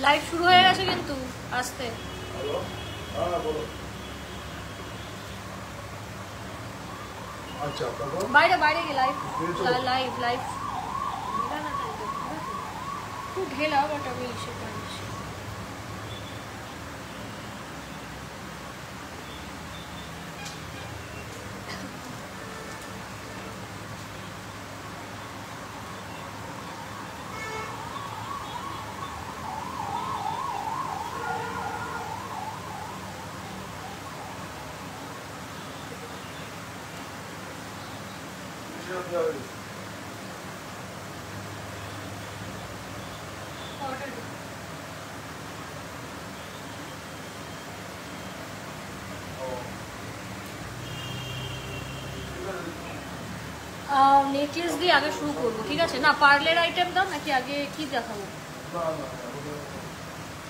Live শুরু হয়ে গেছে কিন্তু আস্তে। বাইরে বাইরে গিয়ে লাইভ লাইভ লাইভ একটু ঢেলা বাট আমি এসে পাচ্ছি। নেটিভস দিয়ে আগে শুরু করবো, ঠিক আছে? না পার্লের আইটেম দাও নাকি আগে কি দেখাবো?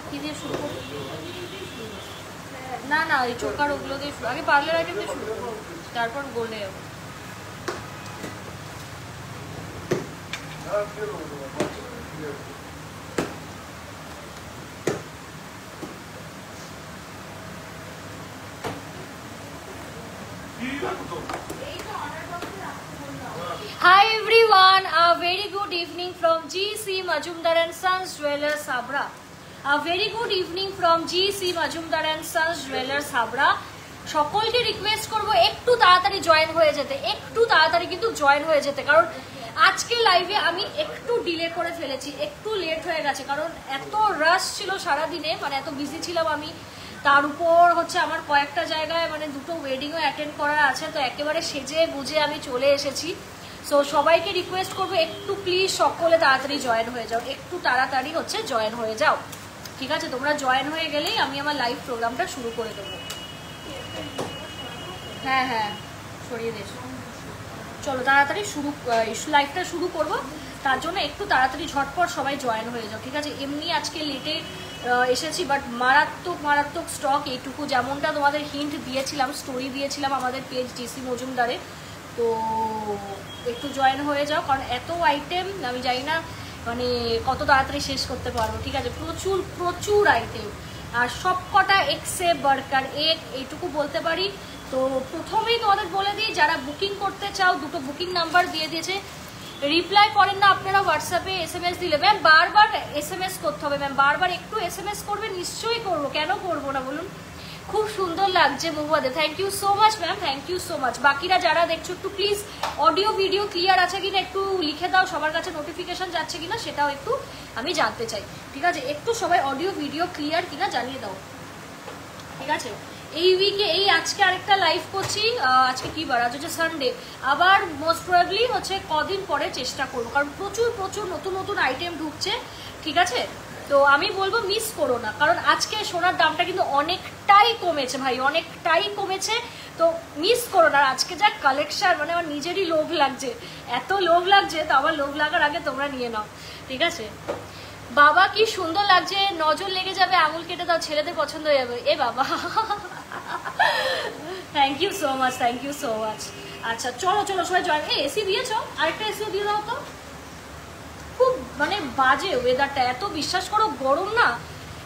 কি দিয়ে শুরু করবো? না না ওই চোখার ওগুলো দিয়ে শুরু, আগে পার্লের আইটেম দিয়ে শুরু করবো, তারপর গোলে যাবো। Hi everyone, a very good evening from GC Majumdar and Sons Jewelers Sabra. A very good evening from GC Majumdar and Sons Jewelers Sabra. সকলকে রিকোয়েস্ট করব একটু তাড়াতাড়ি জয়েন হয়ে যেতে, একটু তাড়াতাড়ি কিন্তু জয়েন হয়ে যেতে, কারণ আজকে লাইভে আমি একটু ডিলে করে ফেলেছি, একটু লেট হয়ে গেছে, কারণ এত রাশ ছিল সারাদিনে, মানে এত বিজি ছিলাম আমি। তার উপর হচ্ছে আমার কয়েকটা জায়গায় মানে দুটো ওয়েডিংও অ্যাটেন্ড করার আছে, তো একেবারে সেজে গুজে আমি চলে এসেছি। সো সবাইকে রিকোয়েস্ট করবো একটু প্লিজ সকলে তাড়াতাড়ি জয়েন হয়ে যাও, একটু তাড়াতাড়ি হচ্ছে জয়েন হয়ে যাও, ঠিক আছে? তোমরা জয়েন হয়ে গেলেই আমি আমার লাইভ প্রোগ্রামটা শুরু করে দেবো। হ্যাঁ হ্যাঁ সরিয়ে দিস, চলো তাড়াতাড়ি শুরু লাইভটা শুরু করবো, তার জন্য একটু তাড়াতাড়ি ঝটপট সবাই জয়েন হয়ে যাও, ঠিক আছে? এমনি আজকে লেটে এসেছি, বাট মারাত্মক মারাত্মক স্টক, এইটুকু যেমনটা তোমাদের হিন্ট দিয়েছিলাম, স্টোরি দিয়েছিলাম আমাদের পেজ জিসি মজুমদারে, তো একটু জয়েন হয়ে যাও, কারণ এত আইটেম আমি জানি না মানে কত তাড়াতাড়ি শেষ করতে পারবো, ঠিক আছে? প্রচুর প্রচুর আইটেম, আর সব কটা এক্সে বার্কার এক, এইটুকু বলতে পারি। তো প্রথমেই তোমাদের বলে দিই, যারা বুকিং করতে চাও দুটো বুকিং নাম্বার দিয়ে দিয়েছে, রিপ্লাই করেন না আপনারা হোয়াটসঅ্যাপে SMS দিলে। ম্যাম বারবার SMS করতে হবে, ম্যাম বারবার একটু SMS করবে, নিশ্চয়ই করবো, কেন করবো না বলুন? খুব সুন্দর লাগছে মহুয়াদে, thank you so much ma'am, thank you so much. বাকিরা যারা দেখছো একটু প্লিজ অডিও ভিডিও ক্লিয়ার আছে কিনা একটু লিখে দাও, সবার কাছে নোটিফিকেশন যাচ্ছে কিনা সেটাও একটু আমি জানতে চাই, ঠিক আছে? একটু সবাই অডিও ভিডিও ক্লিয়ার কিনা জানিয়ে দাও, ঠিক আছে? এই উইকে এই আজকে আরেকটা লাইভ করছি, আজকে কি বার? আজ হচ্ছে সানডে, আবার মোস্ট প্রবাবলি হচ্ছে কদিন পরে চেষ্টা করবো, কারণ প্রচুর প্রচুর নতুন নতুন আইটেম ঢুকছে, ঠিক আছে? তো আমি বলবো মিস করো না, কারণ আজকে সোনার দামটা কিন্তু অনেকটাই কমেছে ভাই, অনেকটাই কমেছে, তো মিস করো না। আজকে যা কালেকশন, মানে আমার নিজেরই লোভ লাগছে, এত লোভ লাগছে, তো আমার লোভ লাগার আগে তোমরা নিয়ে নাও, ঠিক আছে? বাবা কি সুন্দর লাগছে, নজর লেগে যাবে, আঙুল কেটে দাও, ছেলেদের পছন্দ হয়ে যাবে। এ বাবা thank you so much, thank you so much. আচ্ছা চলো চলো সবাই জয়েন। এসি দিয়েছো? আরেকটা এসিও দিয়ে দাও তো। খুব মানে বাজে ওয়েদারটা, এত বিশ্বাস করো গরম না,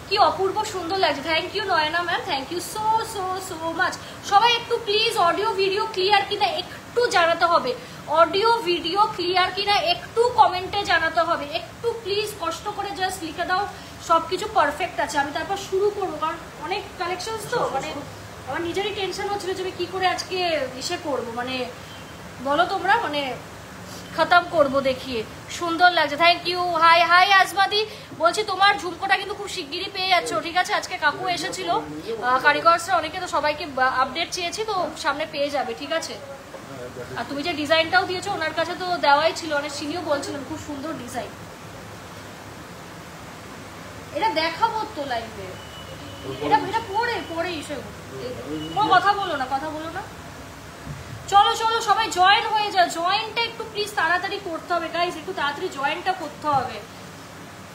কি অপূর্ব সুন্দর লাগছে। Thank you Nayana ma'am, thank you so so so much. সবাই একটু প্লিজ অডিও ভিডিও ক্লিয়ার কিনা একটু জানাতে হবে, অডিও ভিডিও ক্লিয়ার কিনা একটু কমেন্টে জানাতে হবে, একটু প্লিজ কষ্ট করে জাস্ট লিখে দাও সবকিছু পারফেক্ট আছে, আমি তারপর শুরু করবো, কারণ অনেক কালেকশন তো মানে আমার নিজেরই টেনশন হচ্ছিল যে আমি কি করে আজকে ইসে করবো, মানে বলো তোমরা, মানে খতম করবো দেখিয়ে। সুন্দর লাগছে, থ্যাংক ইউ। হাই হাই আজমাদি, বলছি তোমার ঝুমকোটা কিন্তু খুব শিগগিরই পেয়ে যাচ্ছ, ঠিক আছে? আজকে কাকু এসেছিল কারিগরসরা অনেকে, তো সবাইকে আপডেট চেয়েছি, তো সামনে পেয়ে যাবে, ঠিক আছে? আর তুমি যে ডিজাইনটাও দিয়েছো ওনার কাছে তো দেওয়াই ছিল, অনেক চিনিও বলছিলেন খুব সুন্দর ডিজাইন। এটা দেখাবো তো লাইভে, এটা এটা পরে পরে ইসে কোনো কথা বলো না, কথা বলো না। চলো চলো সবাই জয়েন হয়ে যাও, জয়েনটা একটু প্লিজ তাড়াতাড়ি করতে হবে গাইজ, একটু তাড়াতাড়ি জয়েনটা করতে হবে।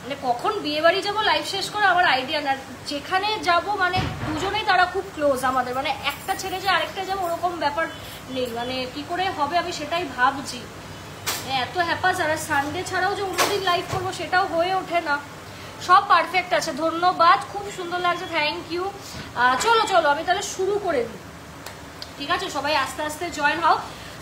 মানে কখন বিয়ে বাড়ি যাবো লাইভ শেষ করে আমার আইডিয়া না, যেখানে যাব মানে দুজনেই তারা খুব ক্লোজ আমাদের, মানে একটা ছেড়ে যে আরেকটা যাবো ওরকম ব্যাপার নেই, মানে কি করে হবে আমি সেটাই ভাবছি। এত হ্যাপাস, আর সানডে ছাড়াও যে অন্যদিন লাইভ করবো সেটাও হয়ে ওঠে না। সব পারফেক্ট আছে, ধন্যবাদ, খুব সুন্দর লাগছে, থ্যাংক ইউ। চলো চলো আমি তাহলে শুরু করে দিই, ঠিক আছে? সবাই আস্তে আস্তে জয়েন হও।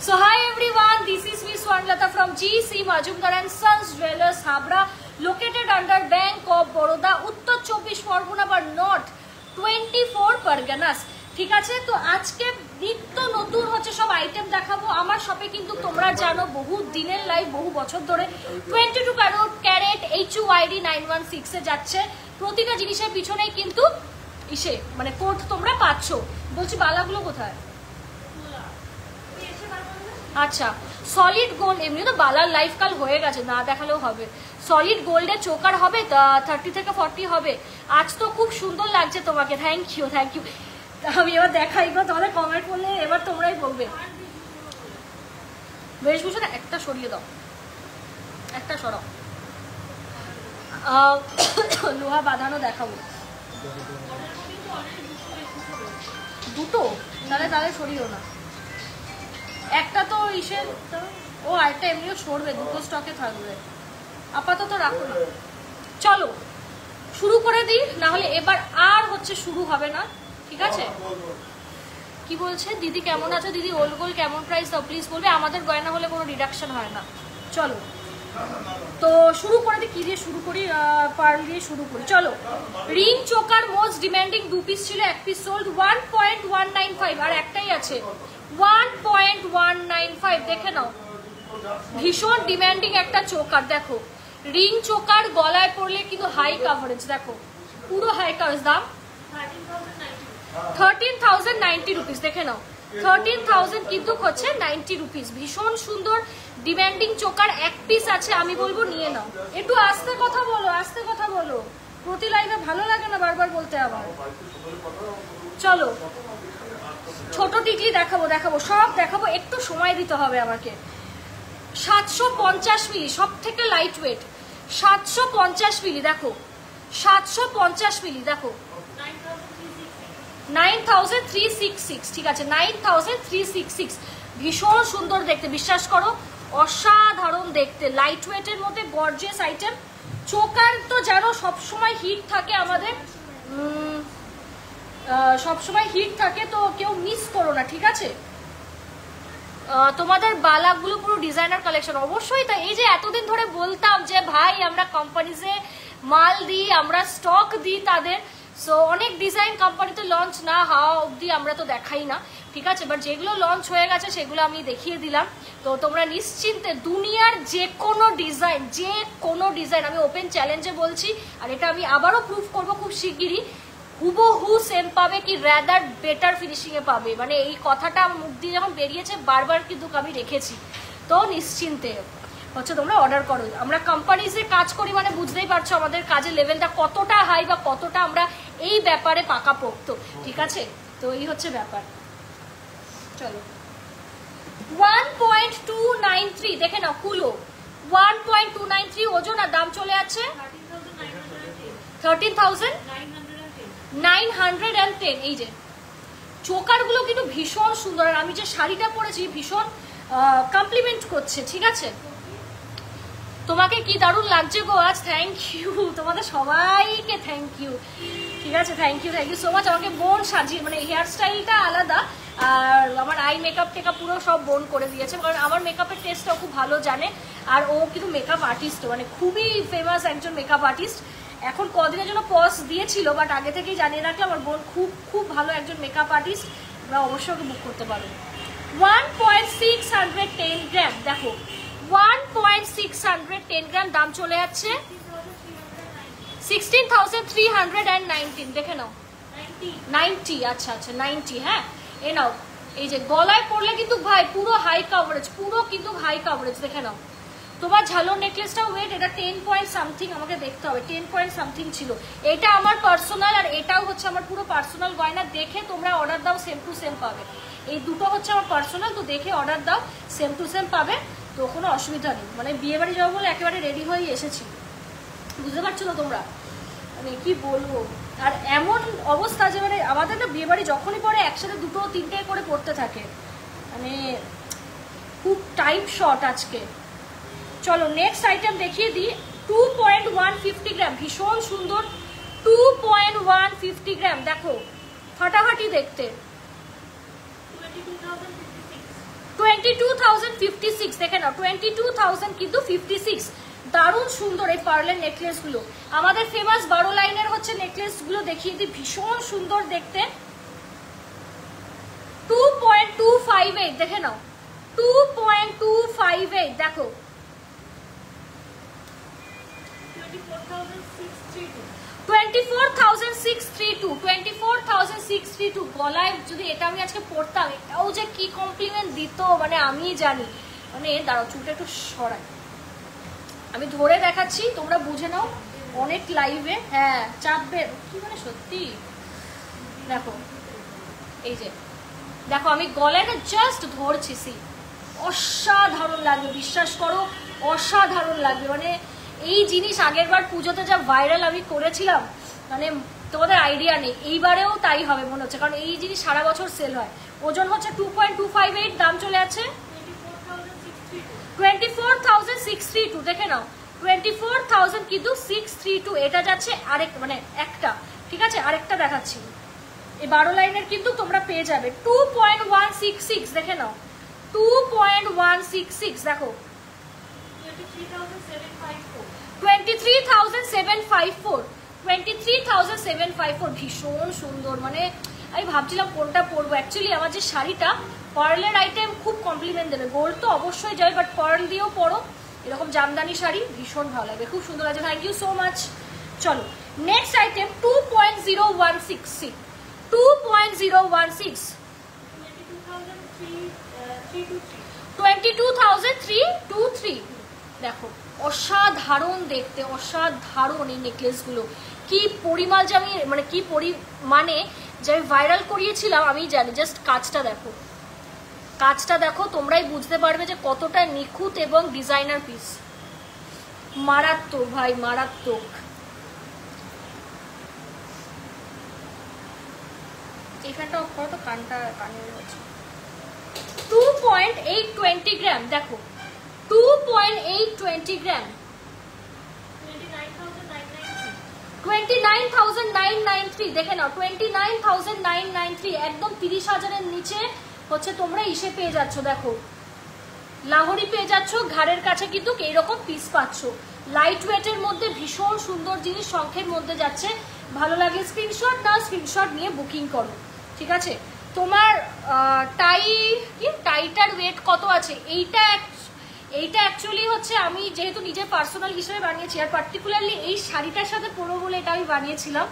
So hi everyone, this is me Swarnlata from GC Majumdar and Sons Jewelers, Habra, located under Bank of Baroda, Uttar 24 Pargona but not 24 Parganas, ঠিক আছে? তো আজকে নিত্য নতুন হচ্ছে সব আইটেম দেখাবো আমার শপে। কিন্তু তোমরা জানো বহু দিনের লাইভ, বহু বছর ধরে 22 ক্যারেট HUID 916 এ যাচ্ছে। প্রতিটা জিনিসের পিছনেই কিন্তু ইসে মানে কোড তোমরা পাচ্ছ। বলছি বালাগুলো কোথায়? আচ্ছা, সলিড গোল্ড, এমনি তো বালার লাইফ কাল হয়ে গেছে, না দেখালেও হবে। সলিড গোল্ডের চোকার হবে 30 থেকে 40 হবে। আজ তো খুব সুন্দর লাগছে তোমাকে, থ্যাংক ইউ থ্যাংক ইউ। আমি এবার দেখাই গো, তোমাদের কমেন্ট করলে এবার তোমরাই বলবে। বেশভূষণ একটা সরিয়ে দাও, একটা সরাও, লোহা বাঁধানো দেখাবো। দুটো তাহলে তাহলে সরিও না, একটা তো ইসের, ও আরেকটা এমনিও সরবে, দুটো স্টকে থাকবে, আপাতত রাখো না। চলো শুরু করে দিই, না হলে এবার আর হচ্ছে শুরু হবে না, ঠিক আছে? কি বলছে দিদি, কেমন আছো দিদি? ওল্ড গোল্ড কেমন প্রাইস দাও প্লিজ বলবে, আমাদের গয়না হলে কোনো রিডাকশন হয় না। চলো তো শুরু করে দিই, কি দিয়ে শুরু করি? পার্ল দিয়ে শুরু করি, চলো। Ring choker most demanding, 2 piece ছিল, 1 পিস সোল্ড, 1.195, আর একটাই আছে 1.195, দেখে নাও। ভীষণ ডিমান্ডিং একটা চোকার, দেখো রিং চোকার, গলায় পড়লে কিন্তু হাই কাভারেজ, দেখো পুরো হাই কাভারেজ। দাম 13,090 রুপিস, দেখে নাও 13,000 কিন্তু হচ্ছে 90 রুপিস। ভীষণ সুন্দর ডিমান্ডিং চোকার, 1 পিস আছে, আমি বলবো নিয়ে নাও। একটু আস্তে কথা বলো, আস্তে কথা বলো, প্রতি লাইভে ভালো লাগে না বারবার বলতে আবার। চলো ছোট টিকলি দেখাবো, দেখাবো সব দেখাবো, একটু সময় দিতে হবে আমাকে। 750 মিলি, সব থেকে লাইট ওয়েট, 750 মিলি, দেখো 750 মিলি, দেখো 9366, ঠিক আছে 9366, ভীষণ সুন্দর দেখতে, বিশ্বাস করো অসাধারণ দেখতে, লাইট ওয়েটের মধ্যে গর্জিয়াস আইটেম। চোকার তো জানো সবসময় হিট থাকে আমাদের, সবসময় হিট থাকে, তো কেউ মিস করো না, ঠিক আছে? তোমাদের বালাগুলো পুরো ডিজাইনার কালেকশন, অবশ্যই। তাই এই যে এতদিন ধরে বলতাম যে ভাই আমরা কোম্পানিজে মাল দিই, আমরা স্টক দিই তাদের, সো অনেক ডিজাইন কোম্পানিতে লঞ্চ না হওয়া অবধি আমরা তো দেখাই না, ঠিক আছে? বাট যেগুলো লঞ্চ হয়ে গেছে সেগুলো আমি দেখিয়ে দিলাম। তো তোমরা নিশ্চিন্তে দুনিয়ার যে কোনো ডিজাইন আমি ওপেন চ্যালেঞ্জে বলছি, আর এটা আমি আবারও প্রুফ করবো খুব শিগগিরই, হুবহু সেম পাবে কি রাদার বেটার ফিনিশিং এ পাবে। মানে এই কথাটা আমার মুখ দিয়ে যখন বেরিয়েছে বারবার কিন্তু আমি রেখেছি। তো নিশ্চিন্তে হচ্ছে তোমরা অর্ডার করো। আমরা কোম্পানিজে কাজ করি মানে বুঝতেই পারছো আমাদের কাজের লেভেলটা কতটা হাই বা কতটা আমরা এই ব্যাপারে পাকাপোক্ত, ঠিক আছে? তো এই হচ্ছে ব্যাপার। চলো 1.293, দেখে নাও কুলো 1.293 ওজন, আর দাম চলে আছে 13,910। এই যে চোকারগুলো কিন্তু ভীষণ সুন্দর, আর আমি যে শাড়িটা পরেছি ভীষণ কমপ্লিমেন্ট করছে, ঠিক আছে? তোমাকে কি দারুণ লাগছে গো আজ, থ্যাংক ইউ তোমাদের সবাইকে, থ্যাংক ইউ, ঠিক আছে? Thank you so much. আমাকে বোন সাজিয়ে, মানে হেয়ার স্টাইলটা আলাদা, আর আমার আই মেকআপ টেকআপ পুরো সব বোন করে দিয়েছে, কারণ আমার মেকআপের টেস্টটাও খুব ভালো জানে, আর ও কিন্তু মেকআপ আর্টিস্ট, মানে খুবই ফেমাস একজন মেকআপ আর্টিস্ট। এখন কদিনের জন্য পজ দিয়েছিল, বাট আগে থেকেই জানিয়ে রাখলাম আমার বোন খুব খুব ভালো একজন মেকআপ আর্টিস্ট, আমরা অবশ্যই ওকে বুক করতে পারবো। 1.610 গ্রাম, দেখো 1.610 গ্রাম, দাম চলে যাচ্ছে 16,319, দেখে নাও 90, আচ্ছা আচ্ছা 90, হ্যাঁ এ নাও। এই যে গলায় পড়লে কিন্তু ভাই পুরো হাই কাভারেজ, পুরো কিন্তু হাই কাভারেজ, দেখে নাও। তোমার ঝালোর নেকলেসটাও ওয়েট, এটা 10 পয়েন্ট সামথিং, আমাকে দেখতে হবে 10 পয়েন্ট সামথিং ছিল। এটা আমার পার্সোনাল, আর এটাও হচ্ছে আমার পুরো পার্সোনাল গয়না, দেখে তোমরা অর্ডার দাও, সেম টু সেম পাবে। এই দুটো হচ্ছে আমার পার্সোনাল, তো দেখে অর্ডার দাও, সেম টু সেম পাবে, তো কোনো অসুবিধা নেই। মানে বিয়ে বাড়ি যাবো বলে একেবারে রেডি হয়ে এসেছি, বুঝতে পারছো তো তোমরা, মানে কি বলবো। আর এমন অবস্থা যে মানে আমাদের না বিয়ে বাড়ি যখনই পরে একসাথে দুটো তিনটে করে পড়তে থাকে, মানে খুব টাইট শর্ট আজকে, চলো নেক্সট আইটেম দেখিয়ে দিই। 2.150 গ্রাম, ভীষণ সুন্দর। 2.150 গ্রাম, দেখো ফাটাফাটি দেখতে। 22,056 দেখে নাও, 22,000 কিন্তু 56। দারুণ সুন্দর এই পার্লের নেকলেস গুলো। আমাদের ফেমাস 12 লাইনের হচ্ছে নেকলেস গুলো দেখিয়ে দিই, ভীষণ সুন্দর দেখতে। 2.258 দেখে নাও, 2.258 দেখো। 24,632 গলায় যদি এটা আমি আজকে পরতাম, এটাও যে কি কমপ্লিমেন্ট দিত মানে আমি জানি। মানে দাঁড়াও চুলটা একটু সরাই, আমি ধরে দেখাচ্ছি তোমরা বুঝে নাও। অনেক লাইভে হ্যাঁ চাপবে কি মানে সত্যি। দেখো এই যে দেখো আমি গলাটা জাস্ট ধরছি, অসাধারণ লাগবে, বিশ্বাস করো অসাধারণ লাগবে। মানে এই জিনিস আগের বার পুজোতে যা ভাইরাল আমি করেছিলাম, মানে তোমাদের আইডিয়া নেই। এইবারেও তাই হবে মনে হচ্ছে, কারণ এই জিনিস সারা বছর সেল হয়। ওজন হচ্ছে 2.258, দাম চলে আছে 24,632 দেখে নাও। 24,000 কিন্তু 632, এটা যাচ্ছে আরেক মানে একটা, ঠিক আছে আরেকটা দেখাচ্ছি। এই 12 লাইনের কিন্তু তোমরা পেয়ে যাবে 2.166 দেখে নাও, 2.166 দেখো। 23,754 ভীষণ সুন্দর। মানে আমি ভাবছিলাম কোনটা পরবো, অ্যাকচুয়ালি আমার যে শাড়িটা পার্লের আইটেম খুব কমপ্লিমেন্ট দেবে। গোল্ড তো অবশ্যই যাবে, বাট পার্ল দিয়েও পরো, এরকম জামদানি শাড়ি ভীষণ ভালো লাগবে, খুব সুন্দর লাগছে। Thank you so much. চলো নেক্সট আইটেম 2.016, 2.016 22,323 দেখো, অসাধারণ দেখতে, অসাধারণ এই নেকলেসগুলো। কি পরিমাণ যে আমি মানে কি পরিমাণে যে আমি ভাইরাল করিয়েছিলাম আমি জানি। জাস্ট কাজটা দেখো, কাজটা দেখো, তোমরাই বুঝতে পারবে যে কতটা নিখুঁত এবং ডিজাইনার পিস। মারাত্মক ভাই, মারাত্মক। এখানটা অফ করো তো, কানটা কানে হচ্ছে। 2.820 গ্রাম দেখো, 2.820 গ্রাম, 29,993 দেখে নাও, 29,993 একদম 30,000-এর নিচে হচ্ছে তোমরা ইসে পেয়ে যাচ্ছ। দেখো লাহোরি পেয়ে যাচ্ছ, ঘাড়ের কাছে কিন্তু এইরকম পিস পাচ্ছ। লাইট ওয়েটের মধ্যে ভীষণ সুন্দর জিনিস, শঙ্খের মধ্যে যাচ্ছে। ভালো লাগলে স্ক্রিনশট নাও, স্ক্রিনশট নিয়ে বুকিং করো, ঠিক আছে। তোমার টাইটার ওয়েট কত আছে? এইটা অ্যাকচুয়ালি হচ্ছে আমি যেহেতু নিজের পার্সোনাল হিসেবে বানিয়েছি, আর পার্টিকুলারলি এই শাড়িটার সাথে পরবো বলে এটা আমি বানিয়েছিলাম।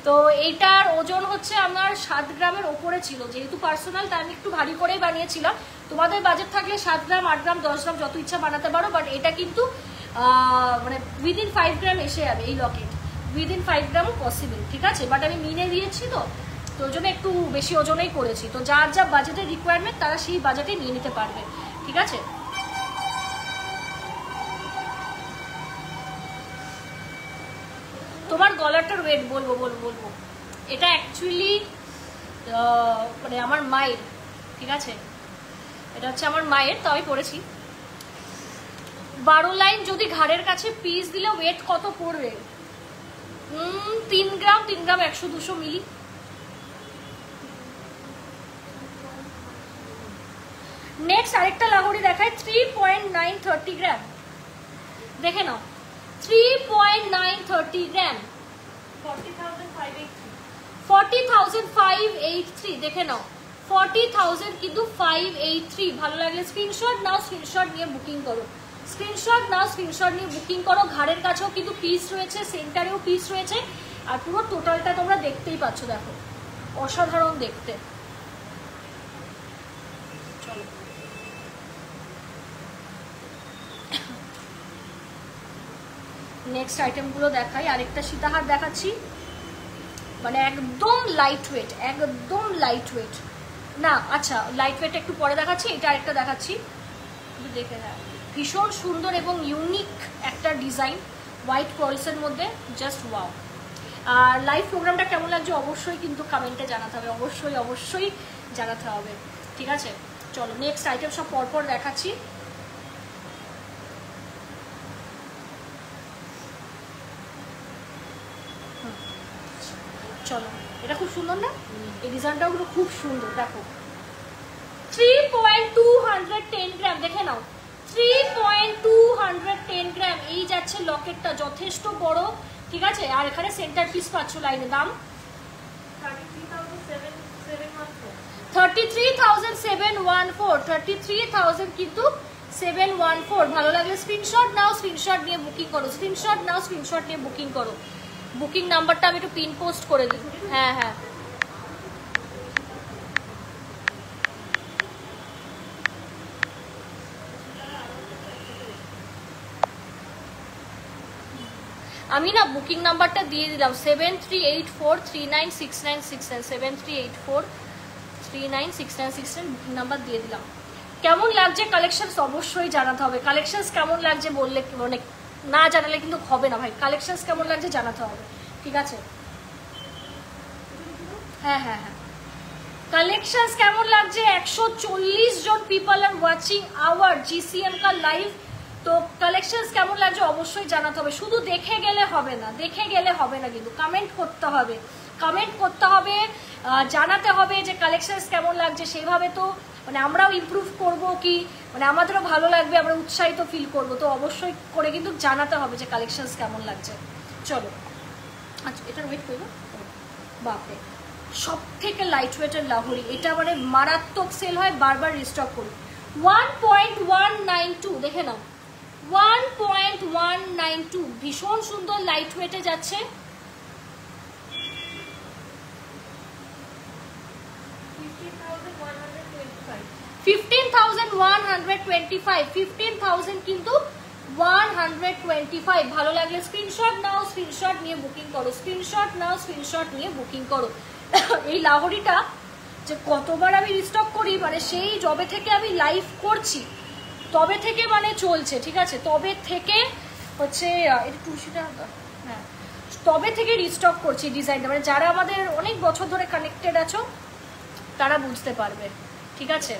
তো এইটার ওজন হচ্ছে আমার 7 গ্রামের ওপরে ছিল, যেহেতু পার্সোনাল তাই আমি একটু ভারী করেই বানিয়েছিলাম। তোমাদের বাজেট থাকলে 7 গ্রাম, 8 গ্রাম, 10 গ্রাম যত ইচ্ছা বানাতে পারো, বাট এটা কিন্তু মানে উইদিন 5 গ্রাম এসে যাবে এই লকেট, উইদিন 5 গ্রামও পসিবল, ঠিক আছে। বাট আমি মিনে দিয়েছি তো ওই জন্য একটু বেশি ওজনেই করেছি। তো যার যা বাজেটের রিকোয়ারমেন্ট তারা সেই বাজেটে নিয়ে নিতে পারবে, ঠিক আছে। তোমার গলাটার ওয়েট বলবো এটা অ্যাকচুয়ালি মানে আমার মায়ের, ঠিক আছে। এটা হচ্ছে আমার মায়ের, তো আমি পরেছি। 12 লাইন যদি ঘাড়ের কাছে পিস দিলে ওয়েট কত পড়বে? 3 গ্রাম 100-200 মিলি। নেক্সট আরেকটা লাহোরি দেখায় 3.930 গ্রাম দেখে নাও, 3.930 গ্রাম, 40,583 দেখে নাও, 40,000 কিন্তু 583। ভালো লাগলে স্ক্রিনশট নাও, স্ক্রিনশট নিয়ে বুকিং করো, স্ক্রিনশট নাও, স্ক্রিনশট নিয়ে বুকিং করো। ঘাড়ের কাছেও কিন্তু পিস রয়েছে, সেন্টারেও পিস রয়েছে, আর পুরো টোটালটা তোমরা দেখতেই পাচ্ছ। দেখো অসাধারণ দেখতে। চলো নেক্সট আইটেমগুলো দেখাই। আরেকটা সীতাহার দেখাচ্ছি, মানে একদম লাইট ওয়েট, একদম লাইট ওয়েট না, আচ্ছা লাইট ওয়েট একটু পরে দেখাচ্ছি। এটা আরেকটা দেখাচ্ছি, দেখে না, ভীষণ সুন্দর এবং ইউনিক একটা ডিজাইন, হোয়াইট পার্লসের মধ্যে, জাস্ট ওয়াও। আর লাইভ প্রোগ্রামটা কেমন লাগছে অবশ্যই কিন্তু কমেন্টে জানাতে হবে, অবশ্যই জানাতে হবে, ঠিক আছে। চলো নেক্সট আইটেম সব পরপর দেখাচ্ছি। চলো, এটা খুব সুন্দর না? এই ডিজাইনটাও খুব সুন্দর। দেখো 3.210 গ্রাম, দেখে নাও 3.210 গ্রাম। এই যাচ্ছে লকেটটা, যথেষ্ট বড়, ঠিক আছে। আর এখানে সেন্টার পিস পাচ্ছ লাইনে, দাম 33,714, 33,000 কিন্তু 714। ভালো লাগলে স্ক্রিনশট নাও, স্ক্রিনশট নিয়ে বুকিং করো, স্ক্রিনশট নাও, স্ক্রিনশট নিয়ে বুকিং করো। বুকিং নাম্বারটা আমি একটু পিন পোস্ট করে দিই। হ্যাঁ হ্যাঁ, আমি না বুকিং নাম্বারটা দিয়ে দিলাম 7384396969, 7384396969 বুকিং নাম্বার দিয়ে দিলাম। কেমন লাগছে কালেকশনস অবশ্যই জানাতে হবে। কালেকশনস কেমন লাগছে বললে মানে না জানালে কিন্তু হবে না ভাই। কালেকশনস কেমন লাগছে জানাতে হবে, ঠিক আছে। হ্যাঁ হ্যাঁ হ্যাঁ, কালেকশনস কেমন লাগছে। 140 জন people are watching our GCM का লাইভ। তো কালেকশনস কেমন লাগছে অবশ্যই জানাতে হবে। শুধু দেখে গেলে হবে না, দেখে গেলে হবে না, কিন্তু কমেন্ট করতে হবে, কমেন্ট করতে হবে, জানাতে হবে যে কালেকশনস কেমন লাগছে। সেইভাবে তো মানে আমরাও ইমপ্রুভ করব, কি মানে আমাদেরও ভালো লাগবে, আমরা উৎসাহিত ফিল করব। তো অবশ্যই করে কিন্তু জানাতে হবে যে কালেকশনস কেমন লাগছে। চলো, আচ্ছা এটার ওয়েট করবো। বাপরে, সব থেকে লাইট ওয়েটের লাহোরি, এটা মানে মারাত্মক সেল হয়, বারবার রিস্টক করি। 1.192 দেখে নাও, 1.192 ভীষণ সুন্দর লাইট ওয়েটে যাচ্ছে। 15,125, 15,000 কিন্তু 125। ভালো লাগলে স্ক্রিনশট নাও, স্ক্রিনশট নিয়ে বুকিং করো, স্ক্রিনশট নাও, স্ক্রিনশট নিয়ে বুকিং করো। এই লাহোরিটা যে কতবার আমি রিস্টক করি, মানে সেই যবে থেকে আমি লাইভ করছি তবে থেকে মানে চলছে, ঠিক আছে। তবে থেকে হচ্ছে এটা টুসিটা, হ্যাঁ তবে থেকে রিস্টক করছি ডিজাইনটা। মানে যারা আমাদের অনেক বছর ধরে কানেক্টেড আছো তারা বুঝতে পারবে, ঠিক আছে।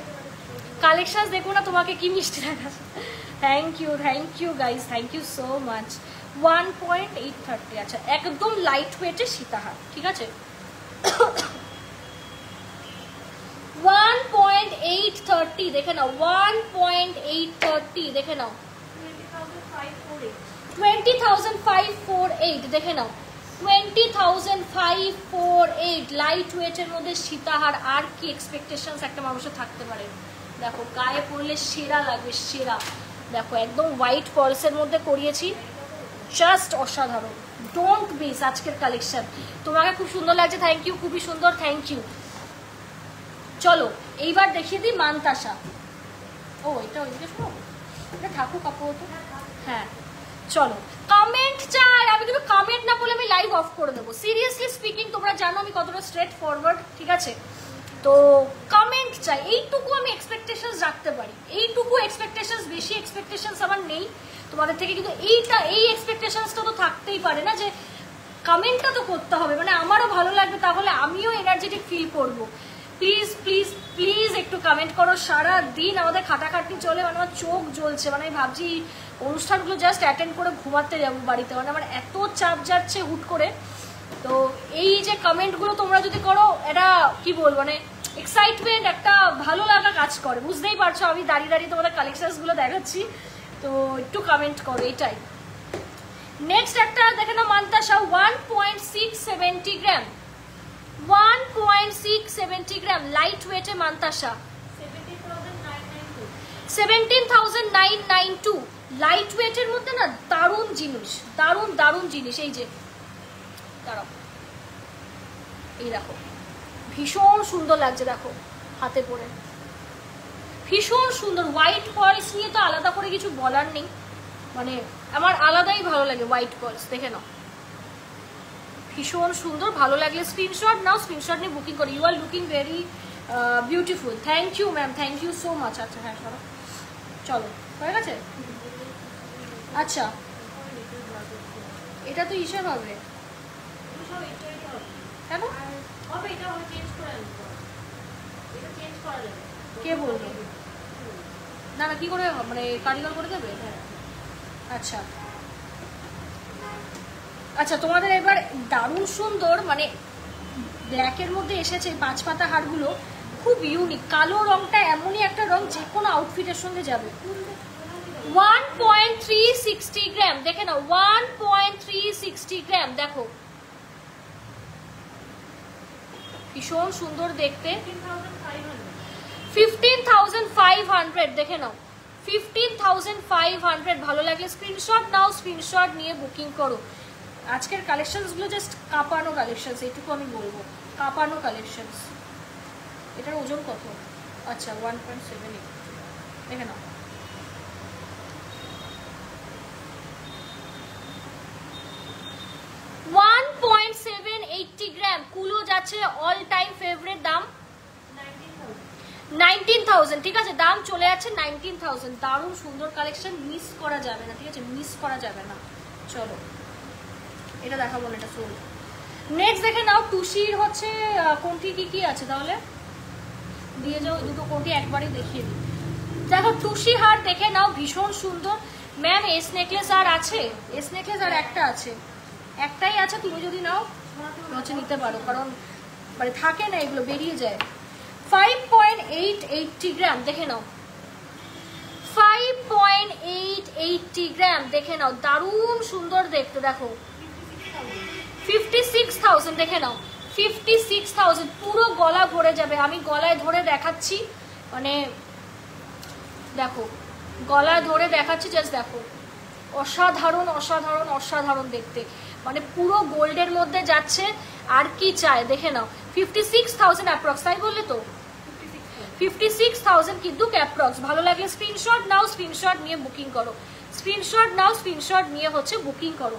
কালেকশন দেখো না তোমাকে কি মিষ্টি দেখাচ্ছে। Thank you guys, thank you so much. 1.830, আচ্ছা একদম লাইট ওয়েটের সীতাহার, ঠিক আছে। 1.830 দেখে নাও, 1.830 দেখে নাও, 20,548 দেখে নাও, 20,548 লাইট ওয়েটের মধ্যে সীতাহার। আর কি এক্সপেকটেশনস একটা মানুষের থাকতে পারে। দেখো গায়ে পরলে সেরা লাগবে, সেরা। দেখো একদম হোয়াইট পার্লসের মধ্যে করিয়েছি, জাস্ট অসাধারণ। ডোন্ট মিস আজকের কালেকশন। তোমাকে খুব সুন্দর লাগছে, থ্যাংক ইউ, খুবই সুন্দর, থ্যাংক ইউ। চলো এইবার দেখিয়ে দিই মানতাসা। ও এটা ওইদিকে শোনো, এটা ঠাকুর কাপড় তো। হ্যাঁ চলো, কমেন্ট চাই। আমি কিন্তু কমেন্ট না বলে আমি লাইভ অফ করে দেবো। সিরিয়াসলি স্পিকিং, তোমরা জানো আমি কতটা স্ট্রেট ফরওয়ার্ড, ঠিক আছে। তো কমেন্ট চাই, এইটুকু আমি এক্সপেকটেশনস রাখতে পারি, এইটুকু এক্সপেকটেশনস, বেশি এক্সপেকটেশনস আমার নেই তোমাদের থেকে। কিন্তু এই এক্সপেকটেশনসটা তো থাকতেই পারে না, যে কমেন্টটা তো করতে হবে, মানে আমারও ভালো লাগবে, তাহলে আমিও এনার্জেটিক ফিল করবো। প্লিজ প্লিজ প্লিজ একটু কমেন্ট করো। সারা দিন আমাদের খাটাখাটনি চলে, মানে আমার চোখ জ্বলছে, মানে আমি ভাবছি অনুষ্ঠানগুলো জাস্ট অ্যাটেন্ড করে ঘুমাতে যাবো বাড়িতে, মানে আমার এত চাপ যাচ্ছে হুট করে। তো এই যে কমেন্টগুলো তোমরা যদি করো, এটা কি বলবো, মানে এক্সাইটমেন্ট, একটা ভালো লাগা কাজ করে। বুঝতেই পারছো আমি দাঁড়িয়ে দাঁড়িয়ে তোমাদের কালেকশনসগুলো দেখাচ্ছি, তো একটু কমেন্ট করো, এটাই। নেক্সট একটা দেখে না মানতাসা, 1.670 গ্রাম, 1.670 গ্রাম লাইট ওয়েটে মানতাসা, 17,992 লাইট ওয়েটের মধ্যে না দারুণ জিনিস, দারুণ দারুণ জিনিস। এই যে দাঁড়াও, এই দেখো ভীষণ সুন্দর লাগছে, দেখো হাতে পরে ভীষণ সুন্দর। হোয়াইট পার্লস নিয়ে তো আলাদা করে কিছু বলার নেই, মানে আমার আলাদাই ভালো লাগে হোয়াইট পার্লস, দেখে নাও ভীষণ সুন্দর। ভালো লাগলে স্ক্রিনশট নাও, স্ক্রিনশট নিয়ে বুকিং করো। You are looking very beautiful, thank you ma'am, thank you so much. আচ্ছা হ্যাঁ সরো, চলো হয়ে গেছে। আচ্ছা এটা তো ইসের হবে কেন, কে বলবে? না না কি করে, মানে কারিগর করে দেবে? আচ্ছা আচ্ছা, তোমাদের এবার দারুণ সুন্দর, মানে ব্ল্যাকের মধ্যে এসেছে 5 পাতা হারগুলো, খুব ইউনিক। কালো রংটা এমনই একটা রং যে কোনো আউটফিটের সঙ্গে যাবে। 1.360 গ্রাম, দেখে নাও 1.360 গ্রাম। দেখো ভীষণ সুন্দর দেখতে। 15,500, দেখে নাও 15,500। ভালো লাগলে স্ক্রিনশট নাও, স্ক্রিনশট নিয়ে বুকিং করো। আজকের কালেকশনসগুলো জাস্ট কাঁপানো কালেকশনস, এইটুকু আমি বলবো, কাঁপানো কালেকশনস। এটার ওজন কত? আচ্ছা 1.78, দেখে নাও। $1.780 গ্রাম। কুলো যাচ্ছে অল টাইম ফেভারিট দাম 19,000, ঠিক আছে, দাম চলে যাচ্ছে 19,000। দারুণ সুন্দর কালেকশন, মিস করা যাবে না, ঠিক আছে, মিস করা যাবে না। চলো এটা দেখাবো না, এটা সোল। নেক্সট দেখে নাও টুসির হচ্ছে কোনটি কি আছে, তাহলে দিয়ে যাও দুটো কোনটি একবারই দেখিয়ে দিই। দেখো টুসি হার দেখে নাও, ভীষণ সুন্দর। ম্যাম এস নেকলেস আর আছে? এস নেকলেস আর একটা আছে, একটাই আছে, তুমি যদি নাও হচ্ছে নিতে পারো, কারণ মানে থাকে না, এগুলো বেরিয়ে যায়। 5.880 গ্রাম, দেখে নাও 5.880 গ্রাম, দেখে নাও দারুণ সুন্দর দেখতে। দেখো 56,000, দেখে নাও 56,000, পুরো গলা ভরে যাবে। আমি গলায় ধরে দেখাচ্ছি, মানে দেখো গলায় ধরে দেখাচ্ছি, জাস্ট দেখো অসাধারণ অসাধারণ অসাধারণ দেখতে, মানে পুরো গোল্ডের মধ্যে যাচ্ছে। আর কি চাই, দেখে নাও 56,000 অ্যাপ্রক্স, তাই বললে তো 56,000 কিন্তু অ্যাপ্রক্স। ভালো লাগলে স্ক্রিনশট নাও, স্ক্রিনশট নিয়ে বুকিং করো, স্ক্রিনশট নাও, স্ক্রিনশট নিয়ে হচ্ছে বুকিং করো।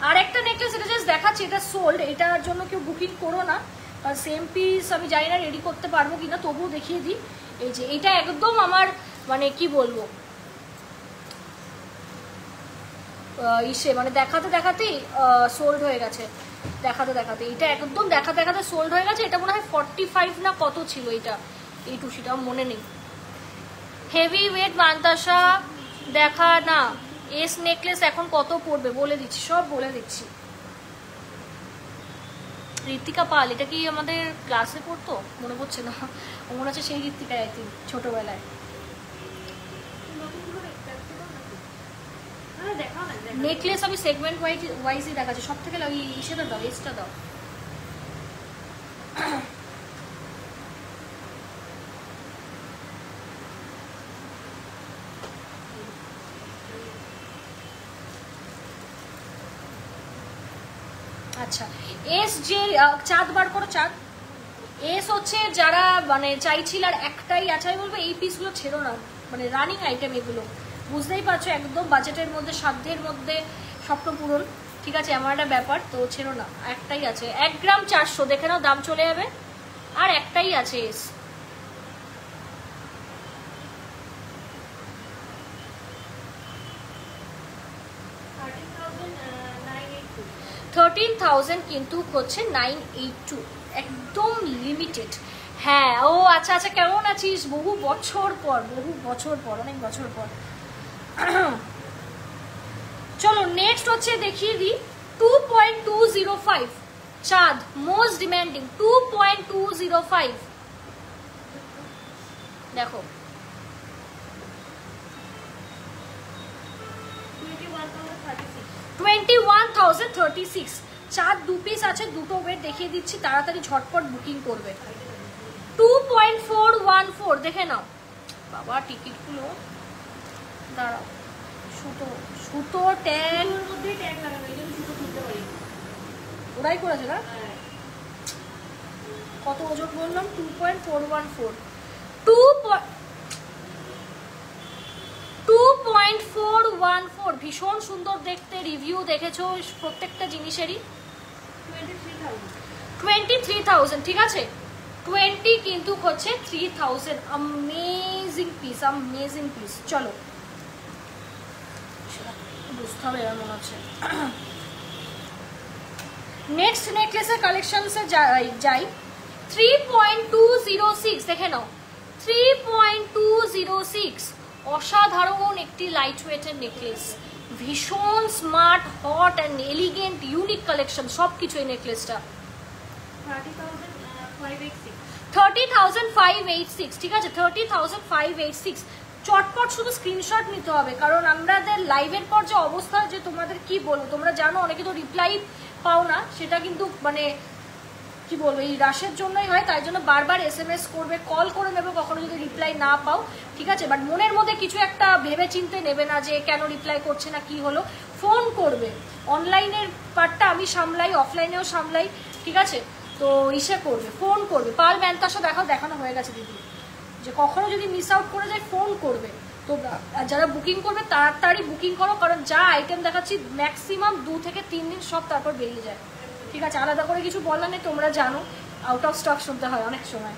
আর একটা নেকলেস, এটা জাস্ট দেখাচ্ছি, এটা সোল্ড, এটার জন্য কেউ বুকিং করো না, আর সেম পিস আমি জানি না রেডি করতে পারবো কিনা, তবুও দেখিয়ে দিই। এই যে এটা একদম আমার মানে কি বলবো ইসে, মানে দেখাতে দেখাতেই সোল্ড হয়ে গেছে, দেখাতে দেখাতে এটা একদম দেখাতে দেখাতে সোল্ড হয়ে গেছে। এটা মনে হয় 45 না কত ছিল এটা, এই টুসিটা মনে নেই। হেভি ওয়েট মান্তাসা দেখা না, এস নেকলেস এখন কত পড়বে বলে দিচ্ছি, সব বলে দিচ্ছি। ঋতিকা পাল, এটা কি আমাদের ক্লাসে পড়তো? মনে পড়ছে না, মনে হচ্ছে সেই ঋতিকায় আই থিঙ্ক, ছোটবেলায়। নেকলেস আমি সেগমেন্ট ওয়াইজই দেখাচ্ছি, সব থেকে ইসেটা দাও, এসটা দাও। আচ্ছা এস যে চাঁদ বার করো, চাঁদ এস হচ্ছে যারা মানে চাইছিল আর একটাই আছে, আমি বলবো এই পিসগুলো ছেড়ো না, মানে রানিং আইটেম এগুলো, বুঝতেই পারছো একদম বাজেটের মধ্যে, সাধ্যের মধ্যে স্বপ্ন পূরণ, ঠিক আছে, আমার একটা ব্যাপার, তো ছেড়ো না, একটাই আছে। 1 গ্রাম 400, দেখে নাও দাম চলে যাবে, আর একটাই আছে এস। $13,000 কিন্তু হচ্ছে 982, একদম লিমিটেড। হ্যাঁ ও আচ্ছা আচ্ছা, কেমন আছিস? বহু বছর পর, অনেক বছর পর। চলো নেক্সট হচ্ছে দেখিয়ে দিই 2.205 চাঁদ, মোস্ট ডিমান্ডিং 2.205। দেখো 21,036, চার 2 পিস আছে, দুটো ওয়েট দেখিয়ে দিচ্ছি, তাড়াতাড়ি ঝটপট বুকিং করবে। 2.414, দেখে নাও বাবা টিকিটগুলো, দাঁড়াও, সুতো ট্যাগ মধ্যে ট্যাগ লাগানো, এই জন্য সুতো তুলতে পারি, ওরাই করেছে না। কত ওজন বললাম? 2.414, 2.414, ভীষণ সুন্দর দেখতে, রিভিউ দেখেছো প্রত্যেকটা জিনিসেরই। 23,000, ঠিক আছে 20 কিন্তু হচ্ছে 3,000। Amazing piece, amazing piece. চলো বুঝতে হবে এবার মনে হচ্ছে। নেক্সট নেকলেসের কালেকশনসে যাই। 3.206, দেখে নাও 3.206, অসাধারণ একটি লাইট ওয়েটের নেকলেস, ভীষণ smart, hot and elegant, unique collection সব কিছু এই নেকলেসটা। 30,586, ঠিক আছে, 30,586। চটপট শুধু স্ক্রিনশট নিতে হবে, কারণ আমাদের লাইভের পর যে অবস্থা, যে তোমাদের কি বলবো, তোমরা জানো অনেকে তো রিপ্লাই পাও না, সেটা কিন্তু মানে কি বলবো এই রাশের জন্যই হয়, তাই জন্য বারবার SMS করবে, কল করে নেবে কখনো যদি রিপ্লাই না পাও, ঠিক আছে। বাট মনের মধ্যে কিছু একটা ভেবে চিন্তে নেবে না যে কেন রিপ্লাই করছে না, কি হলো, ফোন করবে। অনলাইনের পার্টটা আমি সামলাই, অফলাইনেও সামলাই, ঠিক আছে। তো ইসে করবে, ফোন করবে। পাল ম্যানতাসা দেখানো হয়ে গেছে দিদি, যে কখনো যদি মিস আউট করে যায় ফোন করবে। তো যারা বুকিং করবে তাড়াতাড়ি বুকিং করো, কারণ যা আইটেম দেখাচ্ছি ম্যাক্সিমাম 2 থেকে 3 দিন সব তারপর বেরিয়ে যায়, ঠিক আছে। আলাদা করে কিছু বলার নেই, তোমরা জানো আউট অফ স্টক শুনতে হয় অনেক সময়।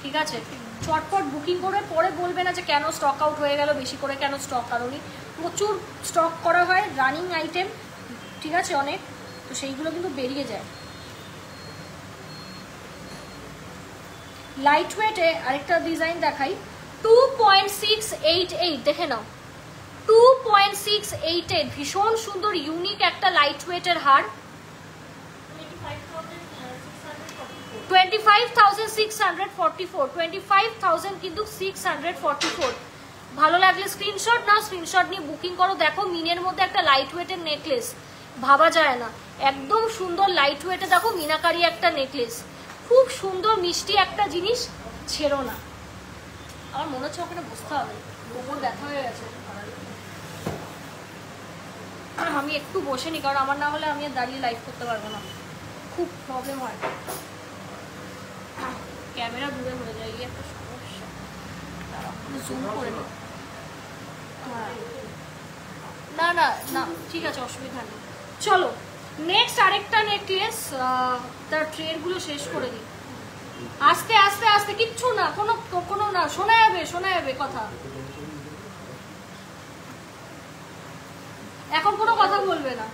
ঠিক আছে, চটপট বুকিং করে পরে বলবে না যে কেন স্টক আউট হয়ে গেল, বেশি করে কেন স্টক কারণই। প্রচুর স্টক করা হয়, রানিং আইটেম, ঠিক আছে, অনেক, তো সেইগুলো কিন্তু বেরিয়ে যায়। লাইট ওয়েটে আরেকটা ডিজাইন দেখাই, 2.688, দেখে নাও, 2.688, ভীষণ সুন্দর ইউনিক একটা লাইট ওয়েটের হার। 25,644, 25,000 কিন্তু 644। ভালো লাগলে স্ক্রিনশট নাও, স্ক্রিনশট নিয়ে বুকিং করো। দেখো মিনের মধ্যে একটা লাইট ওয়েটের নেকলেস, ভাবা যায় না, একদম সুন্দর লাইট ওয়েটে, দেখো মিনাকারি একটা নেকলেস, খুব সুন্দর মিষ্টি একটা জিনিস, ছেড়ো না। আমার মনে হচ্ছে ওখানে বসতে হবে, কোমর ব্যথা হয়ে গেছে। আমি একটু বসে নি, কারণ আমার না হলে আমি আর দাঁড়িয়ে লাইভ করতে পারবো না, খুব প্রবলেম হয়, ক্যামেরা দূরে হয়ে যায়, এই একটা সমস্যা। জুম করে নি, না না না ঠিক আছে, অসুবিধা নেই। চলো নেক্সট আরেকটা নেকলেস, তার ট্রেডগুলো শেষ করে দিই। আস্তে আস্তে আস্তে, কিচ্ছু না, কোনো না, শোনা যাবে কথা, এখন কোনো কথা বলবে না,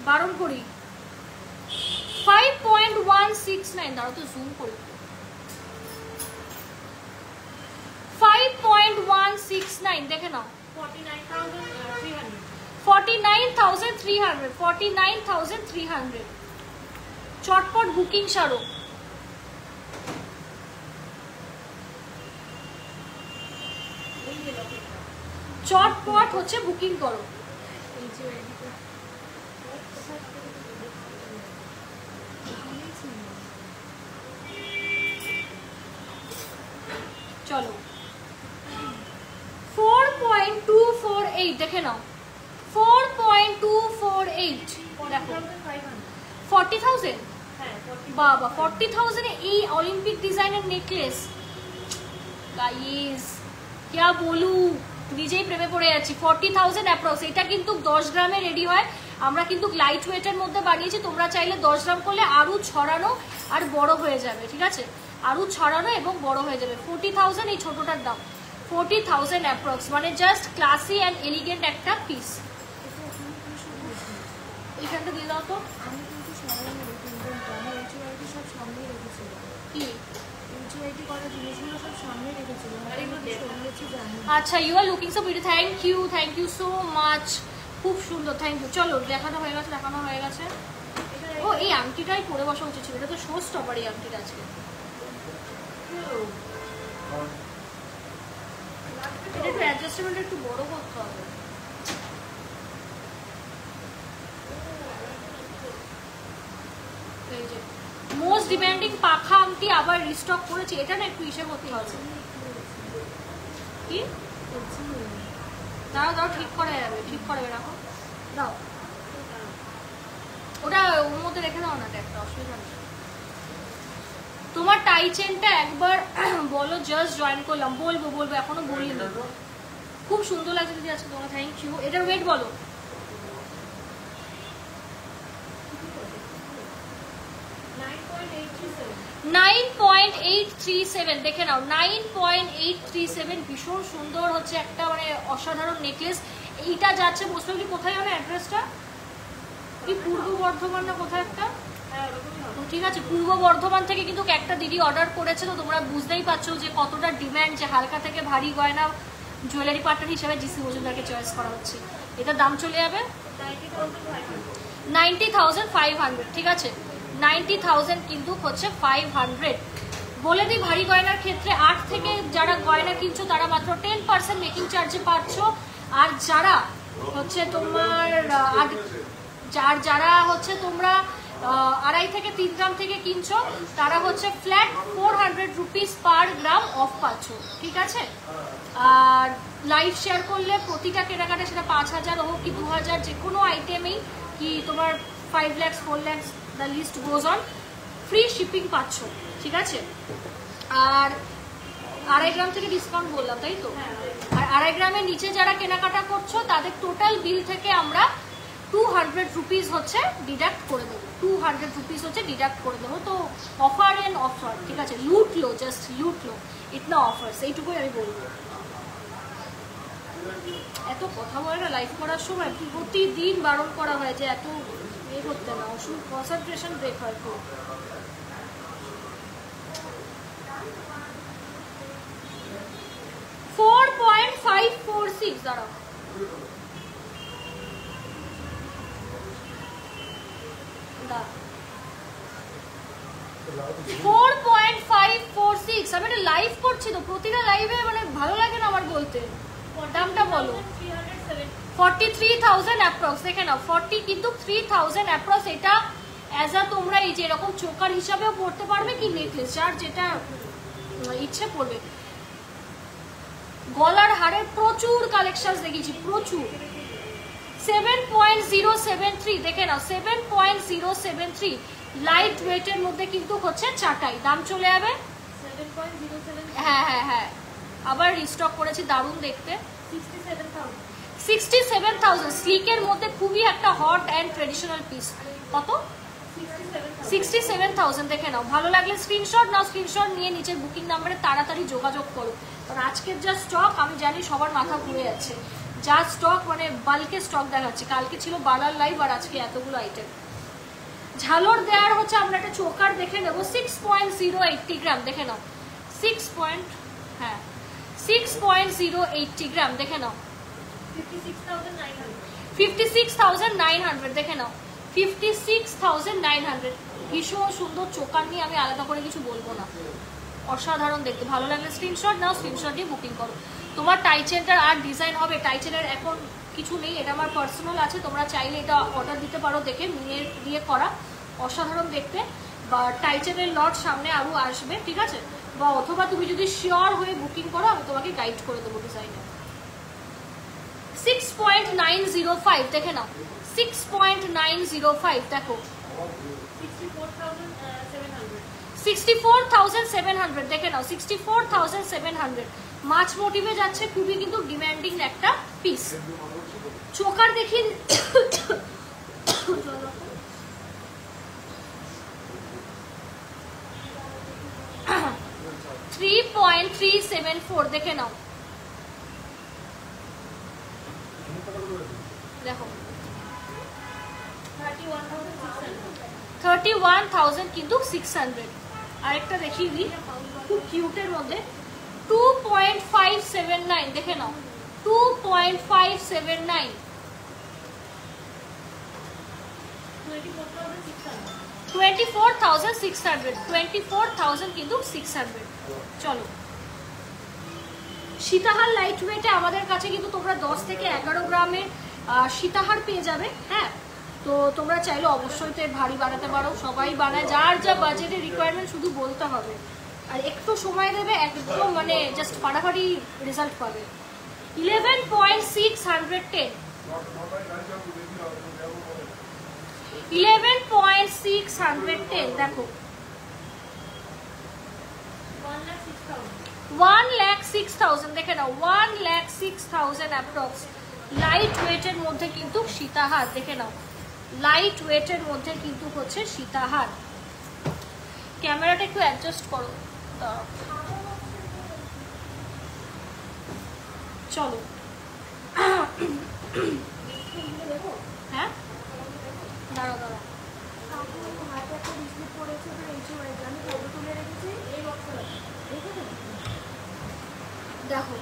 বারণ করি। 5.169, দাঁড়াও তো জুম করি, 5.169 দেখে নাও, 49,300, চটপট বুকিং সারো। চটপট হচ্ছে বুকিং করো। চলো 4.248 দেখে নাও, 4.248, দেখো 40,000, বাবা 40,000 এই অলিম্পিক ডিজাইনের নেকলেস, গাইস क्या बोलूं, নিজেই প্রেমে পড়ে যাচ্ছি। 40,000 অ্যাপ্রক্স, এটা কিন্তু 10 গ্রামে রেডি হয়, আমরা কিন্তু লাইট ওয়েটের মধ্যে বানিয়েছি, তোমরা চাইলে 10 গ্রাম করলে আরো ছড়ানো আর বড় হয়ে যাবে, ঠিক আছে, আরো ছড়ানো এবং বড় হয়ে যাবে। 40,000 এই ছোটটার দাম, 40,000 অ্যাপ্রক্স, মানে জাস্ট ক্লাসি অ্যান্ড এলিগেন্ট একটা পিস। এইখানটা দিয়ে দাও তো, আমি কিন্তু সব সামনে রেখেছি, কি আচ্ছা, you are looking so beauty, thank you so much, খুব সুন্দর, থ্যাংক ইউ। চলো দেখানো হয়ে গেছে। ও এই আংটিটাই পরে বসা উচিত ছিল, এটা তো শো স্টপার এই আংটিটা আজকে। এটা একটু অ্যাডজাস্টেবলটা একটু বড় করতে হবে। এই যে মোস্ট ডিমান্ডিং পাখা আংটি আবার রিস্টক করেছি, এটা না একটু ইসে করতে হবে, কি দাও ঠিক করে রাখো, দাও ওটা ওর মধ্যে রেখে দাও না, একটা অসুবিধা নেই। তোমার টাই চেনটা একবার বলো, জাস্ট জয়েন করলাম, বলবো এখনো বলিনি, খুব সুন্দর লাগছে দিদি আজকে তোমার, থ্যাংক ইউ। এটার ওয়েট বলো, 9.837, দেখে নাও 9.837, ভীষণ সুন্দর হচ্ছে একটা মানে অসাধারণ নেকলেস। এইটা যাচ্ছে মোস্টলি কোথায় হবে অ্যাড্রেসটা, কি পূর্ব বর্ধমান না কোথায় একটা, ঠিক আছে, পূর্ব বর্ধমান থেকে কিন্তু একটা দিদি অর্ডার করেছে, তো তোমরা বুঝতেই পারছো যে কতটা ডিম্যান্ড, যে হালকা থেকে ভারী গয়না জুয়েলারি পার্টনার হিসেবে জিসি মজুমদারকে চয়েস করা হচ্ছে। এটার দাম চলে যাবে 90,500। ঠিক আছে, 90,000 কিন্তু হচ্ছে 500। বলে দিই ভারী গয়নার ক্ষেত্রে 8 থেকে যারা গয়না কিনছো তারা মাত্র 10% মেকিং চার্জে পাচ্ছ। আর যারা হচ্ছে তোমার যারা হচ্ছে তোমরা 2.5 থেকে 3 গ্রাম থেকে কিনছো তারা হচ্ছে flat 400 rupees per gram of পাচ্ছ। ঠিক আছে, আর লাইভ শেয়ার করলে প্রতিটা কেনাকাটা সেটা 5,000 হোক কি 2,000, যে কোনো আইটেমেই কি তোমার 5 lakhs 4 lakhs the list goes on, free shipping পাচ্ছ। ঠিক আছে, আর 2.5 গ্রাম থেকে ডিসকাউন্ট বললাম তাই তো, আর 2.5 গ্রামের নিচে যারা কেনাকাটা করছো তাদের টোটাল বিল থেকে আমরা 200 রুপিস হচ্ছে ডিডাক্ট করে দেবো, 200 রুপিস হচ্ছে ডিডাক্ট করে দেবো। তো অফার এন্ড অফার। ঠিক আছে, লুটলো, জাস্ট লুটলো, ইটনা অফার্স, এইটুকুই আমি বলবো। এত কথা বলে না লাইভ করার সময়, প্রতিদিন বারণ করা হয় যে এত ইয়ে করতে না, কনসেন্ট্রেশন ব্রেক হয় খুব। $4.546 দাঁড়াও, $4.546। আমি একটা লাইভ করছি তো, প্রতিটা লাইভে মানে ভালো লাগে না আমার বলতে। দামটা বলো। 43,000 অ্যাপ্রক্স, দেখে নাও 40 কিন্তু 3,000 অ্যাপ্রক্স। এটা অ্যাজ আ তোমরা এই যে এরকম চোকার হিসাবেও পড়তে পারবে কি নেকলেস, যার যেটা ইচ্ছে পড়বে। গলার হারের প্রচুর কালেকশন দেখেছি, প্রচুর। 7.073 দেখে নাও, 7.073 লাইট ওয়েটের মধ্যে কিন্তু হচ্ছে চাটাই। দাম চলে যাবে 7.073। হ্যাঁ হ্যাঁ হ্যাঁ, আবার রিস্টক করেছি, দারুণ দেখতে। 67,000 স্লিকের মধ্যে খুবই একটা হট অ্যান্ড ট্রেডিশনাল পিস। কত? 67,000। দেখে নাও, ভালো লাগলে স্ক্রিনশট নাও, স্ক্রিনশট নিয়ে নিচের বুকিং নাম্বারে তাড়াতাড়ি যোগাযোগ করো। কারণ আজকের যা স্টক আমি জানি সবার মাথা ঘুরে যাচ্ছে, যা স্টক মানে বাল্কে স্টক দেখাচ্ছে। কালকে ছিল বালার লাইভ আর আজকে এতগুলো আইটেম। ঝালর দেওয়ার হচ্ছে আমরা একটা চোকার দেখে নেবো, 6.080 গ্রাম। দেখে নাও 6.080 গ্রাম। দেখে নাও 56,900। দেখে নাও 56,900। ভীষণ সুন্দর চোকার নিয়ে আমি আলাদা করে কিছু বলবো না, অসাধারণ দেখতে। ভালো লাগলে স্ক্রিনশট নাও, স্ক্রিনশট দিয়ে বুকিং করো। তোমার টাইচেনটার আর ডিজাইন হবে, টাইচেনের এখন কিছু নেই, এটা আমার পার্সোনাল আছে, তোমরা চাইলে এটা অর্ডার দিতে পারো, দেখে নিয়ে করা, অসাধারণ দেখতে। বা টাইচেনের লট সামনে আরও আসবে। ঠিক আছে, বা অথবা তুমি যদি শিওর হয়ে বুকিং করো আমি তোমাকে গাইড করে দেবো ডিজাইনে। 6.905 দেখে নাও, 6.905 দেখো, 64,700 দেখে নাও, 64,700। মাছ মোটিভে যাচ্ছে, খুবই কিন্তু ডিমান্ডিং একটা পিস। চোকার দেখি 3.374 দেখে নাও, দেখো 31,000 কিন্তু 600। আরেকটা দেখিয়ে দিই খুব কিউটের মধ্যে, 2.579 দেখে নাও, 2.579, 24,600, 24,000 কিন্তু 600। চলো, সীতাহার লাইট ওয়েটে আমাদের কাছে কিন্তু তোমরা 10 থেকে 11 গ্রামের সীতাহার পেয়ে যাবে। হ্যাঁ, তো তোমরা চাইলে অবশ্যই তো ভারী বানাতে পারো, সবাই বানায়, যার যা বাজেটের রিকোয়ারমেন্ট শুধু বলতে হবে আর একটু সময় দেবে, একদম মানে জাস্ট ফাটাফাটি রেজাল্ট পাবে। 11.610, 11.610 দেখো, 1,06,000 দেখে নাও, 1,06,000 অ্যাপ্রক্স। লাইট ওয়েটের মধ্যে কিন্তু সীতাহার দেখে নাও, লাইট ওয়েটের মধ্যে কিন্তু হচ্ছে সীতাহার। ক্যামেরাটা একটু অ্যাডজাস্ট করো, চলো। হ্যাঁ, দাঁড়াও দাঁড়াও, স্লিপ পড়েছে ওদের HY আমি ফটো তুলে রেখেছি এই বক্সটা দেখো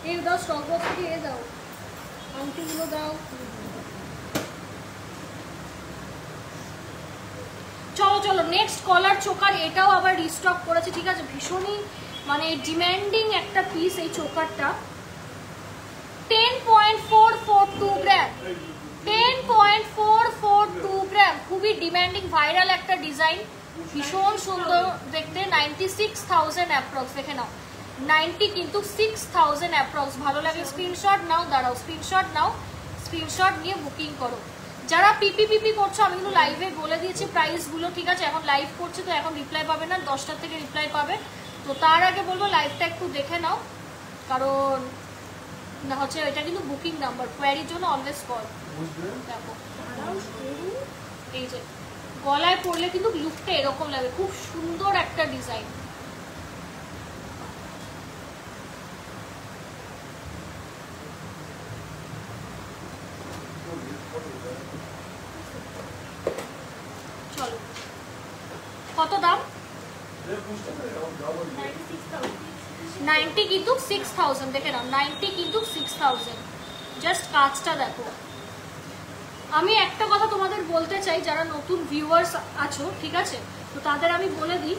এই দাও স্টক বক্স থেকে এ দাও আংটিগুলো দাও। চলো চলো নেক্সট কলার চোকার, এটাও আবার রিস্টক করেছে, ঠিক আছে। ভীষণই মানে ডিম্যান্ডিং একটা পিস এই চোকারটা। 10.442 গ্রাম, 10.442 গ্রাম, খুবই ডিম্যান্ডিং ভাইরাল একটা ডিজাইন, ভীষণ সুন্দর দেখতে। 96,000 অ্যাপ্রক্স, দেখে নাও 90 কিন্তু 6,000 অ্যাপ্রক্স। ভালো লাগে স্ক্রিনশট নাও, দাঁড়াও স্ক্রিনশট নাও, স্ক্রিনশট নিয়ে বুকিং করো। যারা পিপি করছো আমি কিন্তু লাইভে বলে দিয়েছি প্রাইসগুলো, ঠিক আছে। এখন লাইভ করছে তো এখন রিপ্লাই পাবে না, 10টার থেকে রিপ্লাই পাবে। তো তার আগে বলবো লাইভটা একটু দেখে নাও, কারণ না হচ্ছে এটা কিন্তু বুকিং নাম্বার, কোয়ারির জন্য অলওয়েজ কল। দেখো এই যে গলায় পরলে কিন্তু লুকটা এরকম লাগে, খুব সুন্দর একটা ডিজাইন। চলো কত দাম? 90 কিন্তু 6,000, দেখে নাও 90 কিন্তু 6,000। জাস্ট কাজটা দেখো। আমি একটা কথা তোমাদের বলতে চাই, যারা নতুন ভিউয়ার্স আছো, ঠিক আছে, তো তাদের আমি বলে দিই,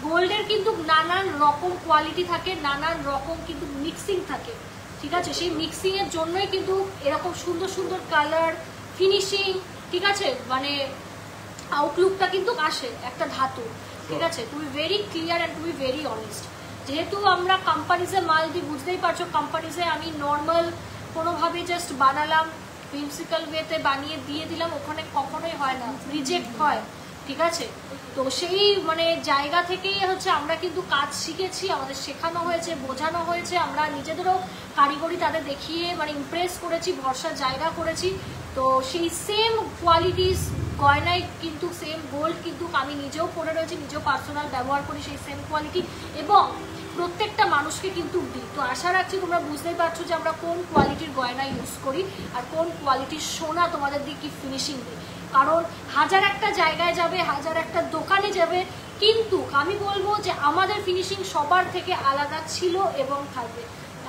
গোল্ডের কিন্তু নানান রকম কোয়ালিটি থাকে, নানান রকম কিন্তু মিক্সিং থাকে, ঠিক আছে। সেই মিক্সিং এর জন্যই কিন্তু এরকম সুন্দর সুন্দর কালার ফিনিশিং, ঠিক আছে, মানে আউটলুকটা কিন্তু আসে একটা ধাতু, ঠিক আছে। To be very clear and to be very honest, যেহেতু আমরা কোম্পানিজে মাল দিই, বুঝতেই পারছো কোম্পানিজে আমি নর্মাল কোনোভাবে জাস্ট বানালাম, প্রিন্সিপাল ওয়েতে বানিয়ে দিয়ে দিলাম, ওখানে কখনোই হয় না, রিজেক্ট হয়, ঠিক আছে। তো সেই মানে জায়গা থেকেই হচ্ছে আমরা কিন্তু কাজ শিখেছি, আমাদের শেখানো হয়েছে, বোঝানো হয়েছে, আমরা নিজেদেরও কারিগরি তাদের দেখিয়ে মানে ইমপ্রেস করেছি, ভরসার জায়গা করেছি। তো সেই সেম কোয়ালিটিস গয়নায় কিন্তু সেম গোল্ড কিন্তু আমি নিজেও পরে রয়েছি, নিজেও পার্সোনাল ব্যবহার করি সেই সেম কোয়ালিটি, এবং প্রত্যেকটা মানুষকে কিন্তু দিই। তো আশা রাখছি তোমরা বুঝতেই পারছো যে আমরা কোন কোয়ালিটির গয়না ইউজ করি আর কোন কোয়ালিটির সোনা তোমাদের দিয়ে কি ফিনিশিং দিই। কারণ হাজার একটা জায়গায় যাবে, হাজার একটা দোকানে যাবে, কিন্তু আমি বলবো যে আমাদের ফিনিশিং সবার থেকে আলাদা ছিল এবং থাকবে।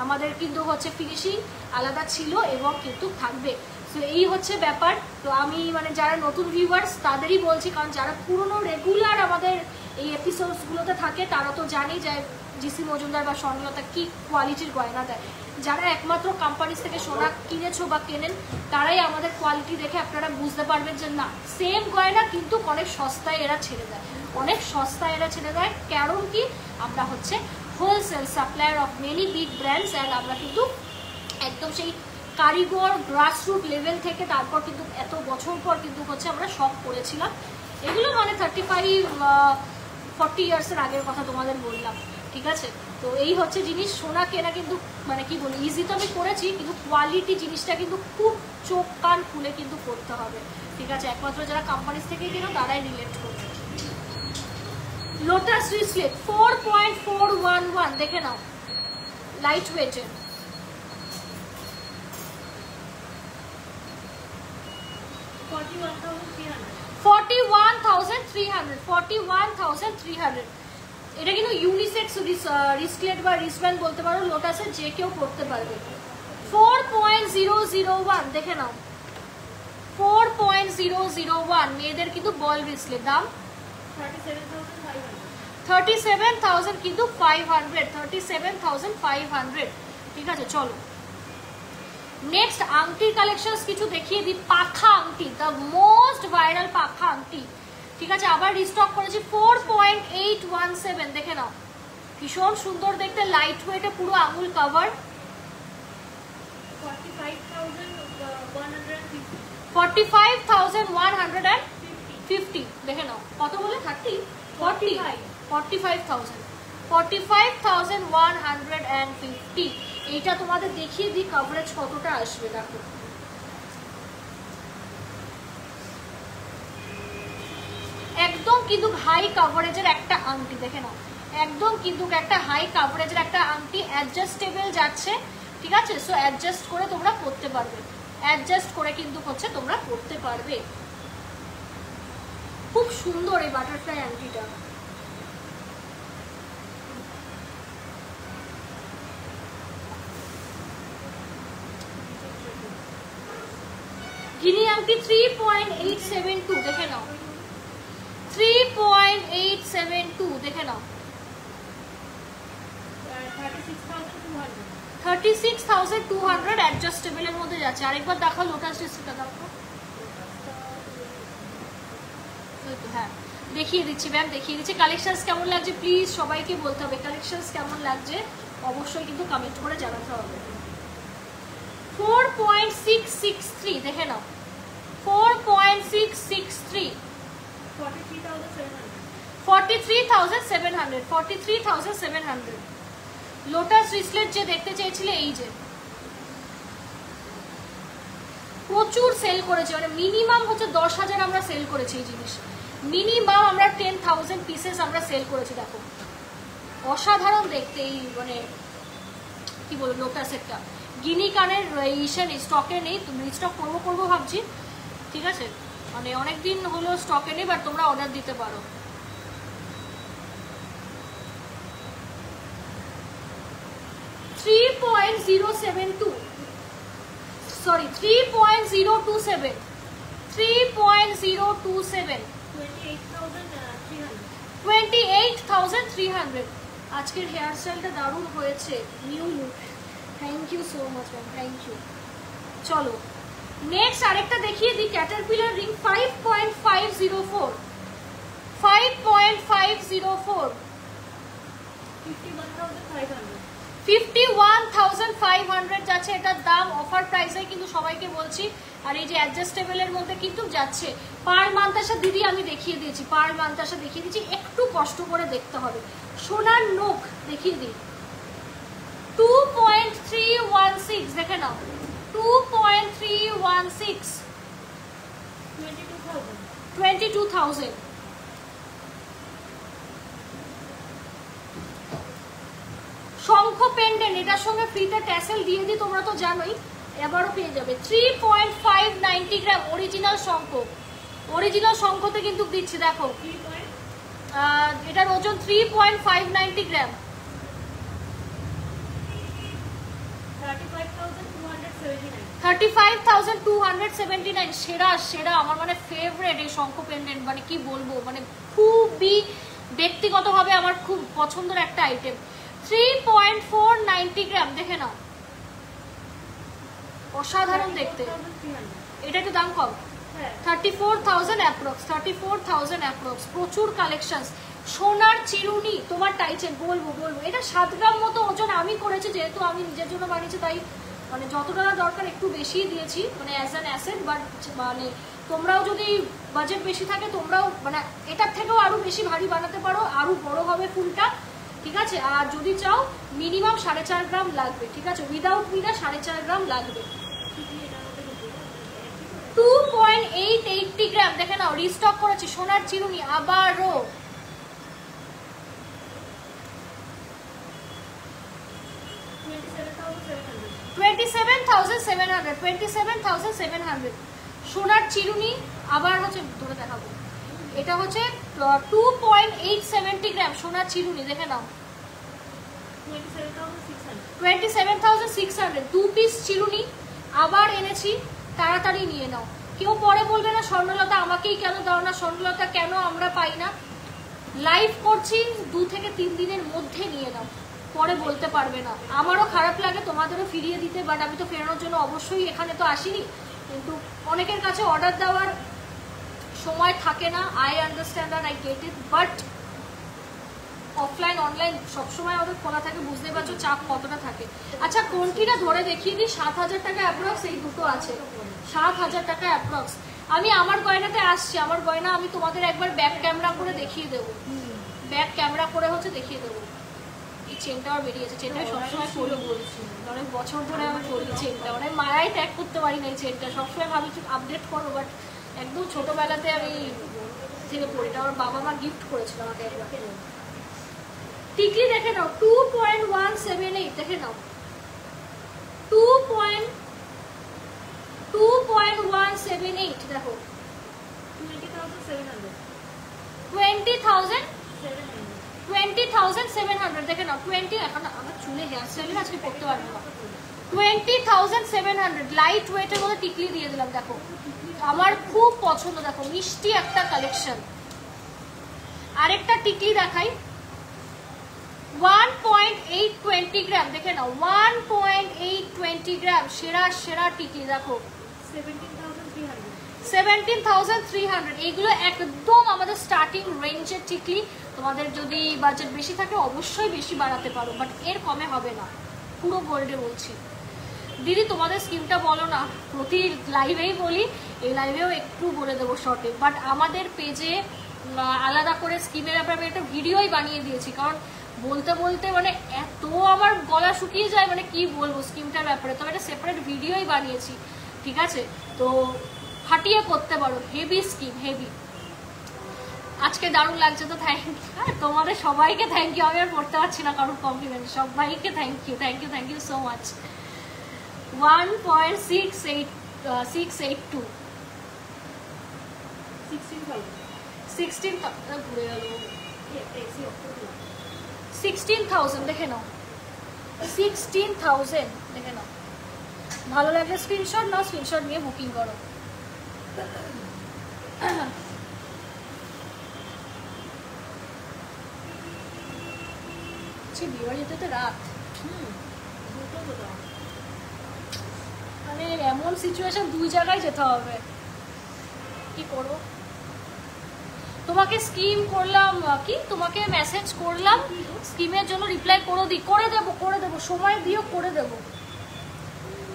আমাদের কিন্তু হচ্ছে ফিনিশিং আলাদা ছিল এবং কিন্তু থাকবে। তো এই হচ্ছে ব্যাপার। তো আমি মানে যারা নতুন ভিউয়ার্স তাদেরই বলছি, কারণ যারা পুরনো রেগুলার আমাদের এই এপিসোডসগুলোতে থাকে তারা তো জানি যে জিসি মজুমদার বা স্বর্ণলতা কি কোয়ালিটির গয়না দেয়। যারা একমাত্র কোম্পানিজ থেকে সোনা কিনেছো বা কেনেন তারাই আমাদের কোয়ালিটি দেখে আপনারা বুঝতে পারবেন যে না, সেম গয়না কিন্তু অনেক সস্তায় এরা ছেড়ে দেয়, অনেক সস্তায় এরা ছেড়ে দেয়। কারণ কি, আমরা হচ্ছে wholesale supplier of many big brands, and আমরা কিন্তু একদম সেই কারিগর গ্রাসরুট লেভেল থেকে তারপর কিন্তু এত বছর পর কিন্তু হচ্ছে আমরা সব করেছিলাম এগুলো, মানে 35-40 ইয়ার্সের আগের কথা তোমাদের বললাম, ঠিক আছে। তো এই হচ্ছে জিনিস, সোনা কেনা কিন্তু মানে কি বলি ইজি তো আমি করেছি, কিন্তু কোয়ালিটি জিনিসটা কিন্তু খুব চোখ কান খুলে কিন্তু করতে হবে, ঠিক আছে। একমাত্র যারা কোম্পানিজ থেকে কিনো তারাই রিলেট করবে। লোটাস রিসলেট 4.411, দেখে নাও, লাইট ওয়েটের, 41,300 এটা কিন্তু ইউনিসেক্স রিস্টলেট বা রিস্টব্যান্ড বলতে পারো, লোটাসের যে কেউ পড়তে পারবে। 4.001, দেখে নাও 4.001, মেয়েদের কিন্তু বল রিস্টলেট, দাম 37,500 কিন্তু 500, 37,500, ঠিক আছে। চলো নেক্সট আংটির কালেকশনস কিছু দেখিয়ে দিই। পাখা আংটি, দ্য মোস্ট ভাইরাল পাখা আংটি, ঠিক আছে, আবার রিস্টক করেছি। 4.817, দেখে নাও, ভীষণ সুন্দর দেখতে, লাইট ওয়েটে, পুরো আঙুল কভার। 45,150, দেখে নাও, কত বলে 45,150, এইটা তোমাদের দেখিয়ে দিই কভারেজ কতটা আসবে। দেখো একদম কিন্তু হাই কভারেজের একটা আংটি, দেখে নাও, একদম কিন্তু একটা হাই কভারেজের একটা আংটি, অ্যাডজাস্টেবল যাচ্ছে, ঠিক ঠিক আছে। সো অ্যাডজাস্ট করে তোমরা পরতে পারবে, অ্যাডজাস্ট করে কিন্তু হচ্ছে তোমরা পরতে পারবে। খুব সুন্দর এই বাটারফ্লাই আংটিটা। গিনি আংটি 3.872 দেখে নাও, 3.872 দেখে নাও, 36,200 অ্যাডজাস্টেবলের মধ্যে যাচ্ছে। আরেকবার দেখাও লোটাস ডিস্ট্রিক্টটা দেখো। হ্যাঁ দেখিয়ে দিচ্ছি ম্যাম, দেখিয়ে দিচ্ছি। কালেকশনস কেমন লাগছে প্লিজ সবাইকে বলতে হবে, কালেকশনস কেমন লাগছে অবশ্যই কিন্তু কমেন্ট করে জানাতে হবে। 4.663 দেখে নাও, 4.663, 43,700, 43,700। লোটাস রিসলেট যে দেখতে চেয়েছিলে এই যে, প্রচুর সেল করেছে, মানে মিনিমাম হচ্ছে 10,000 আমরা সেল করেছি এই জিনিস, মিনিমাম আমরা 10,000 পিসেস আমরা সেল করেছি। দেখো অসাধারণ দেখতে এই মানে কি বলবো লোটাসেরটা। গিনি কানের ইসে নেই, স্টকে নেই, তুমি স্টক করবো ভাবছি, ঠিক আছে, মানে অনেকদিন হলো স্টকে নেই, বাট তোমরা অর্ডার দিতে পারো। Sorry, 3.027, 3.027, 28,300। আজকের হেয়ার স্টাইলটা দারুণ হয়েছে, new look, thank you so much ma'am, thank you. চলো নেক্সট আরেকটা দেখিয়ে দিই, ক্যাটারপিলার রিং 5.504, 5.504, 51,500 যাচ্ছে এটার দাম, অফার প্রাইসে কিন্তু সবাইকে বলছি। আর এই যে অ্যাডজাস্টেবলের মধ্যে কিন্তু যাচ্ছে। পার্ল মান্তাসা দিদি আমি দেখিয়ে দিয়েছি, পার্ল মান্তাসা দেখিয়ে দিয়েছি, একটু কষ্ট করে দেখতে হবে। সোনার নোক দেখিয়ে দিই, 2.316 দেখে নাও, 2.316, 22,000। শঙ্খ পেন্ডেন্ট, এটার সঙ্গে ফ্রিতে ট্যাসেল দিয়ে দিই, তোমরা তো জানোই, এবারও পেয়ে যাবে। 3.590 গ্রাম অরিজিনাল শঙ্খ, অরিজিনাল শঙ্খতে কিন্তু দিচ্ছি, দেখো এটার ওজন 3.590 গ্রাম, 35,279। সেরা সেরা আমার মানে ফেভারিট এই শঙ্খ পেন্ডেন্ট, মানে কি বলবো, মানে খুবই ব্যক্তিগতভাবে আমার খুব পছন্দের একটা আইটেম। 3.490 গ্রাম দেখে নাও, অসাধারণ দেখতে। এটা একটু দাম কম, 34,000 অ্যাপ্রক্স, 34,000 অ্যাপ্রক্স। প্রচুর কালেকশন। সোনার চিরুনি তোমার টাইচেন, বলবো এটা 7 গ্রাম মতো ওজন আমি করেছি, যেহেতু আমি নিজের জন্য বানিয়েছি তাই মানে যতটা দরকার একটু বেশি দিয়েছি, মানে অ্যাজ অ্যান অ্যাসেট। বাট মানে তোমরাও যদি বাজেট বেশি থাকে তোমরাও মানে এটার থেকেও আরো বেশি ভারী বানাতে পারো, আরো বড় হবে ফুলটা, ঠিক আছে। আর যদি চাও মিনিমাম 4.5 গ্রাম লাগবে, ঠিক আছে, উইদাউট মিনা 4.5 গ্রাম লাগবে। 2.880 গ্রাম দেখে নাও, রিস্টক করেছি সোনার চিরুনি আবারও। $27,700 সোনার চিরুনি আবার হচ্ছে ধরে দেখাবো, এটা হচ্ছে 2.870 গ্রাম সোনার চিরুনি দেখে নাও, 27,600 2 পিস চিরুনি আবার এনেছি, তাড়াতাড়ি নিয়ে নাও। কেউ পরে বলবে না স্বর্ণলতা আমাকেই কেন দাও না, স্বর্ণলতা কেন আমরা পাই না। লাইভ করছি 2 থেকে 3 দিনের মধ্যে নিয়ে নাও, পরে বলতে পারবে না। আমারও খারাপ লাগে তোমাদেরও ফিরিয়ে দিতে, বাট আমি তো ফেরানোর জন্য অবশ্যই এখানে তো আসিনি, কিন্তু অনেকের কাছে অর্ডার দেওয়ার সময় থাকে না, আই আন্ডারস্ট্যান্ড আর I get it, but offline online সবসময় ওদের খোলা থাকে, বুঝতে পারছো চাপ কতটা থাকে। আচ্ছা কোনটিটা ধরে দেখিয়ে দিই, 7,000 টাকা অ্যাপ্রক্স এই দুটো আছে, 7,000 টাকা অ্যাপ্রক্স। আমি আমার গয়নাতে আসছি, আমার গয়না আমি তোমাদের একবার ব্যাক ক্যামেরা করে দেখিয়ে দেবো, ব্যাক ক্যামেরা করে হচ্ছে দেখিয়ে দেবো। এই চেনটাও বেরিয়েছে, চেনটা সবসময় পরে বলছি, অনেক বছর ধরে আমি পরি চেনটা, মানে মায়াই ত্যাগ করতে পারি না এই চেনটা, সবসময় ভাবি আপডেট করো, বাট একদম ছোটবেলাতে আমি থেকে পরিটা আমার বাবা মা গিফট করেছিল আমাকে একবার। টিকলি দেখে নাও 2.178 দেখে নাও, 2.178 দেখো 20,700 দেখে নাও 20 এখন আমার চুলে হেয়ার স্টাইল আজকে করতে পারবো না 20,700 লাইট ওয়েটের মধ্যে টিকলি দিয়ে দিলাম দেখো আমার খুব পছন্দ দেখো মিষ্টি একটা কালেকশন আরেকটা টিকলি দেখাই 1.820 গ্রাম দেখে নাও 1.820 গ্রাম সেরা টিকলি দেখো 17,300 এগুলো একদম আমাদের স্টার্টিং রেঞ্জের টিকলি তোমাদের যদি বাজেট বেশি থাকে অবশ্যই বেশি বাড়াতে পারো বাট এর কমে হবে না পুরো গোল্ডে বলছি দিদি তোমাদের স্কিমটা বলো না প্রতি লাইভেই বলি এই লাইভেও একটু বলে দেবো শর্টে বাট আমাদের পেজে আলাদা করে স্কিমের ব্যাপারে আমি একটা ভিডিওই বানিয়ে দিয়েছি কারণ বলতে মানে এত আমার গলা শুকিয়ে যায় মানে কি বলবো স্কিমটার ব্যাপারে তো একটা সেপারেট ভিডিওই বানিয়েছি ঠিক আছে তো ফাটিয়ে করতে পারো হেভি স্কিম হেভি আজকে দারুণ লাগছে তো থ্যাংক ইউ তোমাদের সবাইকে থ্যাংক ইউ আমি আর পড়তে পারছি না কারোর কমপ্লিমেন্ট সবাইকে থ্যাংক ইউ সো মাচ 1.682 16,000 দেখে নাও 16,000 দেখে নাও ভালো লাগলে স্ক্রিনশট নাও স্ক্রিনশট নিয়ে বুকিং করো বিয়েবাড়িতে তো রাত মানে এমন সিচুয়েশন দুই জায়গায় যেতে হবে কি করবো তোমাকে স্কিম করলাম কি তোমাকে মেসেজ করলাম স্কিমের জন্য রিপ্লাই করে দেবো সময় দিও করে দেবো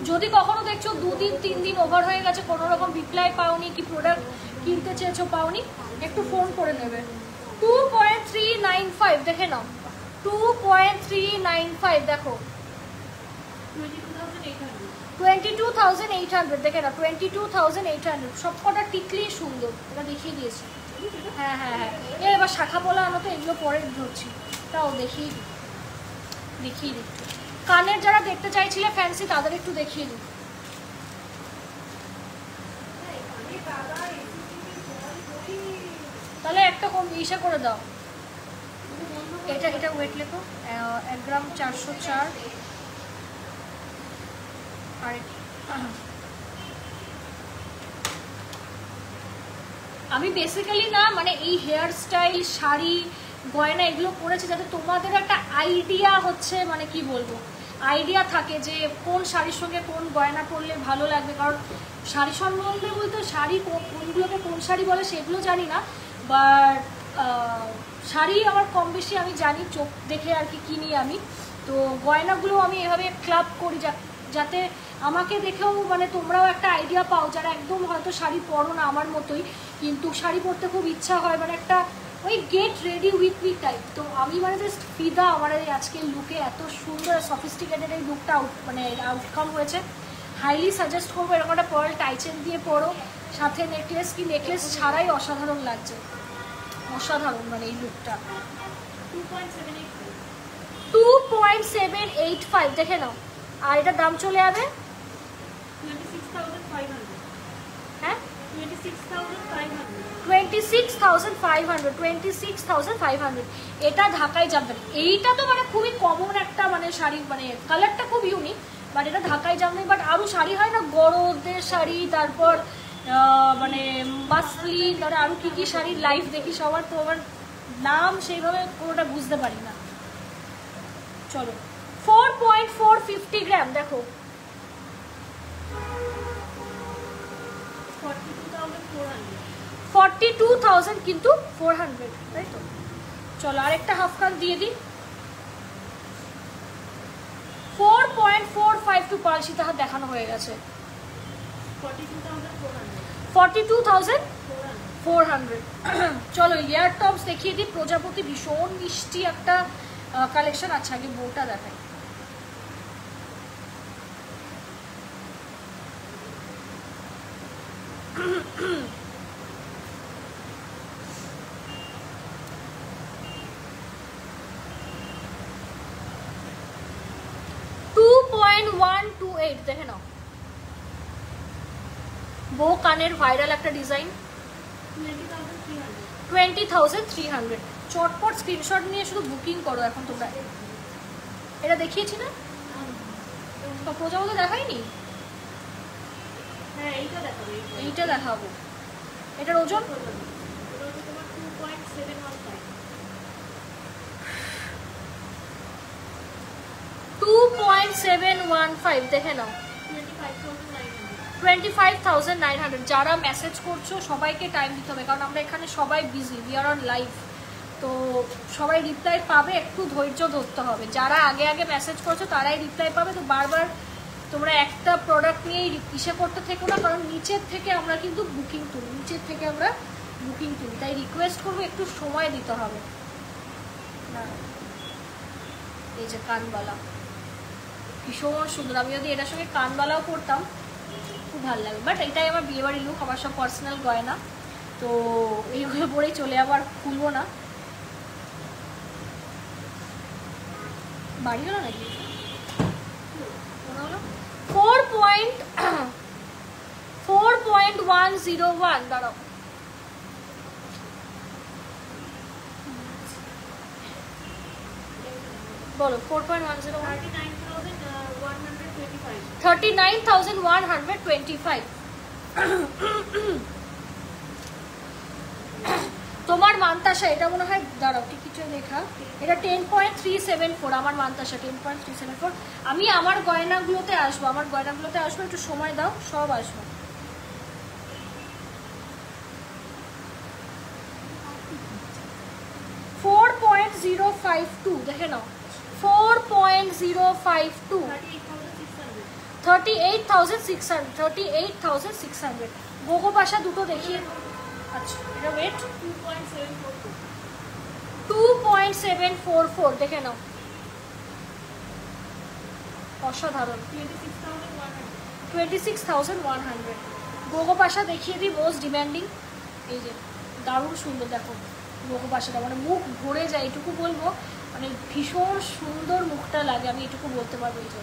যদি কখনো দেখছো 2 দিন 3 দিন ওভার হয়ে গেছে কোনো রকম রিপ্লাই পাওনি কি প্রোডাক্ট কিনতে চেয়েছো পাওনি একটু ফোন করে নেবে 2.395 দেখে নাও 2.395 দেখো 22,800 দেখে না 22,800 সব কটা টিকলি সুন্দর এটা দেখিয়ে দিয়েছি হ্যাঁ এবার শাখা পলা আনো তো এগুলো পরে ধরছি তাও দেখিয়ে দিই কানের যারা দেখতে চাইছিলে ফ্যান্সি তাদের একটু দেখিয়ে দিই তাহলে একটা কম ইসে করে দাও এটা ওয়েট লেখো 1 গ্রাম 404 আর আমি বেসিক্যালি না মানে এই হেয়ার স্টাইল শাড়ি গয়না এগুলো করেছি যাতে তোমাদের একটা আইডিয়া হচ্ছে মানে কি বলবো আইডিয়া থাকে যে কোন শাড়ির সঙ্গে কোন গয়না পরলে ভালো লাগবে কারণ শাড়ি সম্বন্ধে বলতে শাড়ি কোনগুলোকে কোন শাড়ি বলে সেগুলো জানি না বাট শাড়ি আমার কম বেশি আমি জানি চোখ দেখে আর কি কিনি আমি তো গয়নাগুলো আমি এভাবে ক্লাব করি যাতে আমাকে দেখেও মানে তোমরাও একটা আইডিয়া পাও যারা একদম হয়তো শাড়ি পরো না আমার মতোই কিন্তু শাড়ি পরতে খুব ইচ্ছা হয় মানে একটা ওই get ready with me type তো আমি মানে জাস্ট ফিদা আমার এই আজকের লুকে এত সুন্দর সফিস্টিকেটেড এই লুকটা মানে আউটকাম হয়েছে হাইলি সাজেস্ট করবো এরকম একটা পার্ল টাইচেন দিয়ে পরো সাথে নেকলেস কি নেকলেস ছাড়াই অসাধারণ লাগছে অসাধারণ মানে এই লুকটা 2.785 দেখে নাও আর এটার দাম চলে যাবে 26,500 হ্যাঁ 26,500 এটা ঢাকায় জামদানি এইটা তো মানে খুবই কমন একটা মানে শাড়ি মানে কালারটা খুব ইউনিক বাট এটা ঢাকায় জামদানি বাট আরও শাড়ি হয় না গরদের শাড়ি তারপর মানে মাসলিন ধরে আরও কী কী শাড়ির লাইফ দেখি সবার তো আমার নাম সেইভাবে কোনোটা বুঝতে পারি না চলো 4.450 গ্রাম দেখো 42,000 কিন্তু 400 তাই তো চলো আরেকটা হাফ কান দিয়ে দিই 4.452 পালসি তাহার দেখানো হয়ে গেছে 42,400 চলো ইয়ার টপস দেখিয়ে দিই প্রজাপতি ভীষণ মিষ্টি একটা কালেকশন আছে আগে বউটা দেখাই 8 দেখে নাও, বো কানের ভাইরাল একটা ডিজাইন, 20,300। চটপট স্ক্রিনশট নিয়ে শুধু বুকিং করো এখন তোমরা। এটা দেখিয়েছি না, প্রজাপতি দেখাইনি? হ্যাঁ এইটা দেখাবো, এইটা দেখাবো। এটার ওজন তোমার 2.715। 2.715 দেখে নাও, 25,900। 25,900। যারা মেসেজ করছো সবাইকে টাইম দিতে হবে, কারণ আমরা এখানে সবাই busy, we are on live, তো সবাই রিপ্লাই পাবে, একটু ধৈর্য ধরতে হবে। যারা আগে আগে মেসেজ করছো তারাই রিপ্লাই পাবে, তো বারবার তোমরা একটা প্রোডাক্ট নিয়েই ইসে করতে থেকো না, কারণ নিচের থেকে আমরা কিন্তু বুকিং তুলি, নিচের থেকে আমরা বুকিং তুলি, তাই রিকোয়েস্ট করবো একটু সময় দিতে হবে। না এই যে কানবালা ভীষণ সুন্দর, আমি যদি এটার সঙ্গে কানবালাও করতাম খুব ভালো লাগে, বাট এটাই আমার বিয়েবাড়ি লুক, আমার সব পার্সোনাল গয়না, তো এইগুলো পরেই চলে আবার খুলবো না। বাড়ি হলো নাকি? 4.101 দাঁড়াও, বলো 4.101, 39,125। তোমার মান্তাসা, এটা মনে হয় দাঁড়াও কি কিছু লেখা, এটা 10.374, আমার মান্তাসা 10.374। আমি আমার গয়নাগুলোতে আসবো, আমার গয়নাগুলোতে আসবো, একটু সময় দাও, সব আসবো। $4.052 দেখে নাও, 4.052, 38,600, গোগো পাশা দুটো দেখিয়ে। আচ্ছা এটা ওয়েট 2.744 দেখে নাও, অসাধারণ, 26,100। গোগো পাশা দেখিয়ে দিই, মোস্ট ডিম্যান্ডিং, এই যে দারুণ সুন্দর, দেখো গোগো পাশাটা মানে মুখ ভরে যায়, এটুকু বলবো, মানে ভীষণ সুন্দর মুখটা লাগে, আমি এটুকু বলতে পারবো। এই যে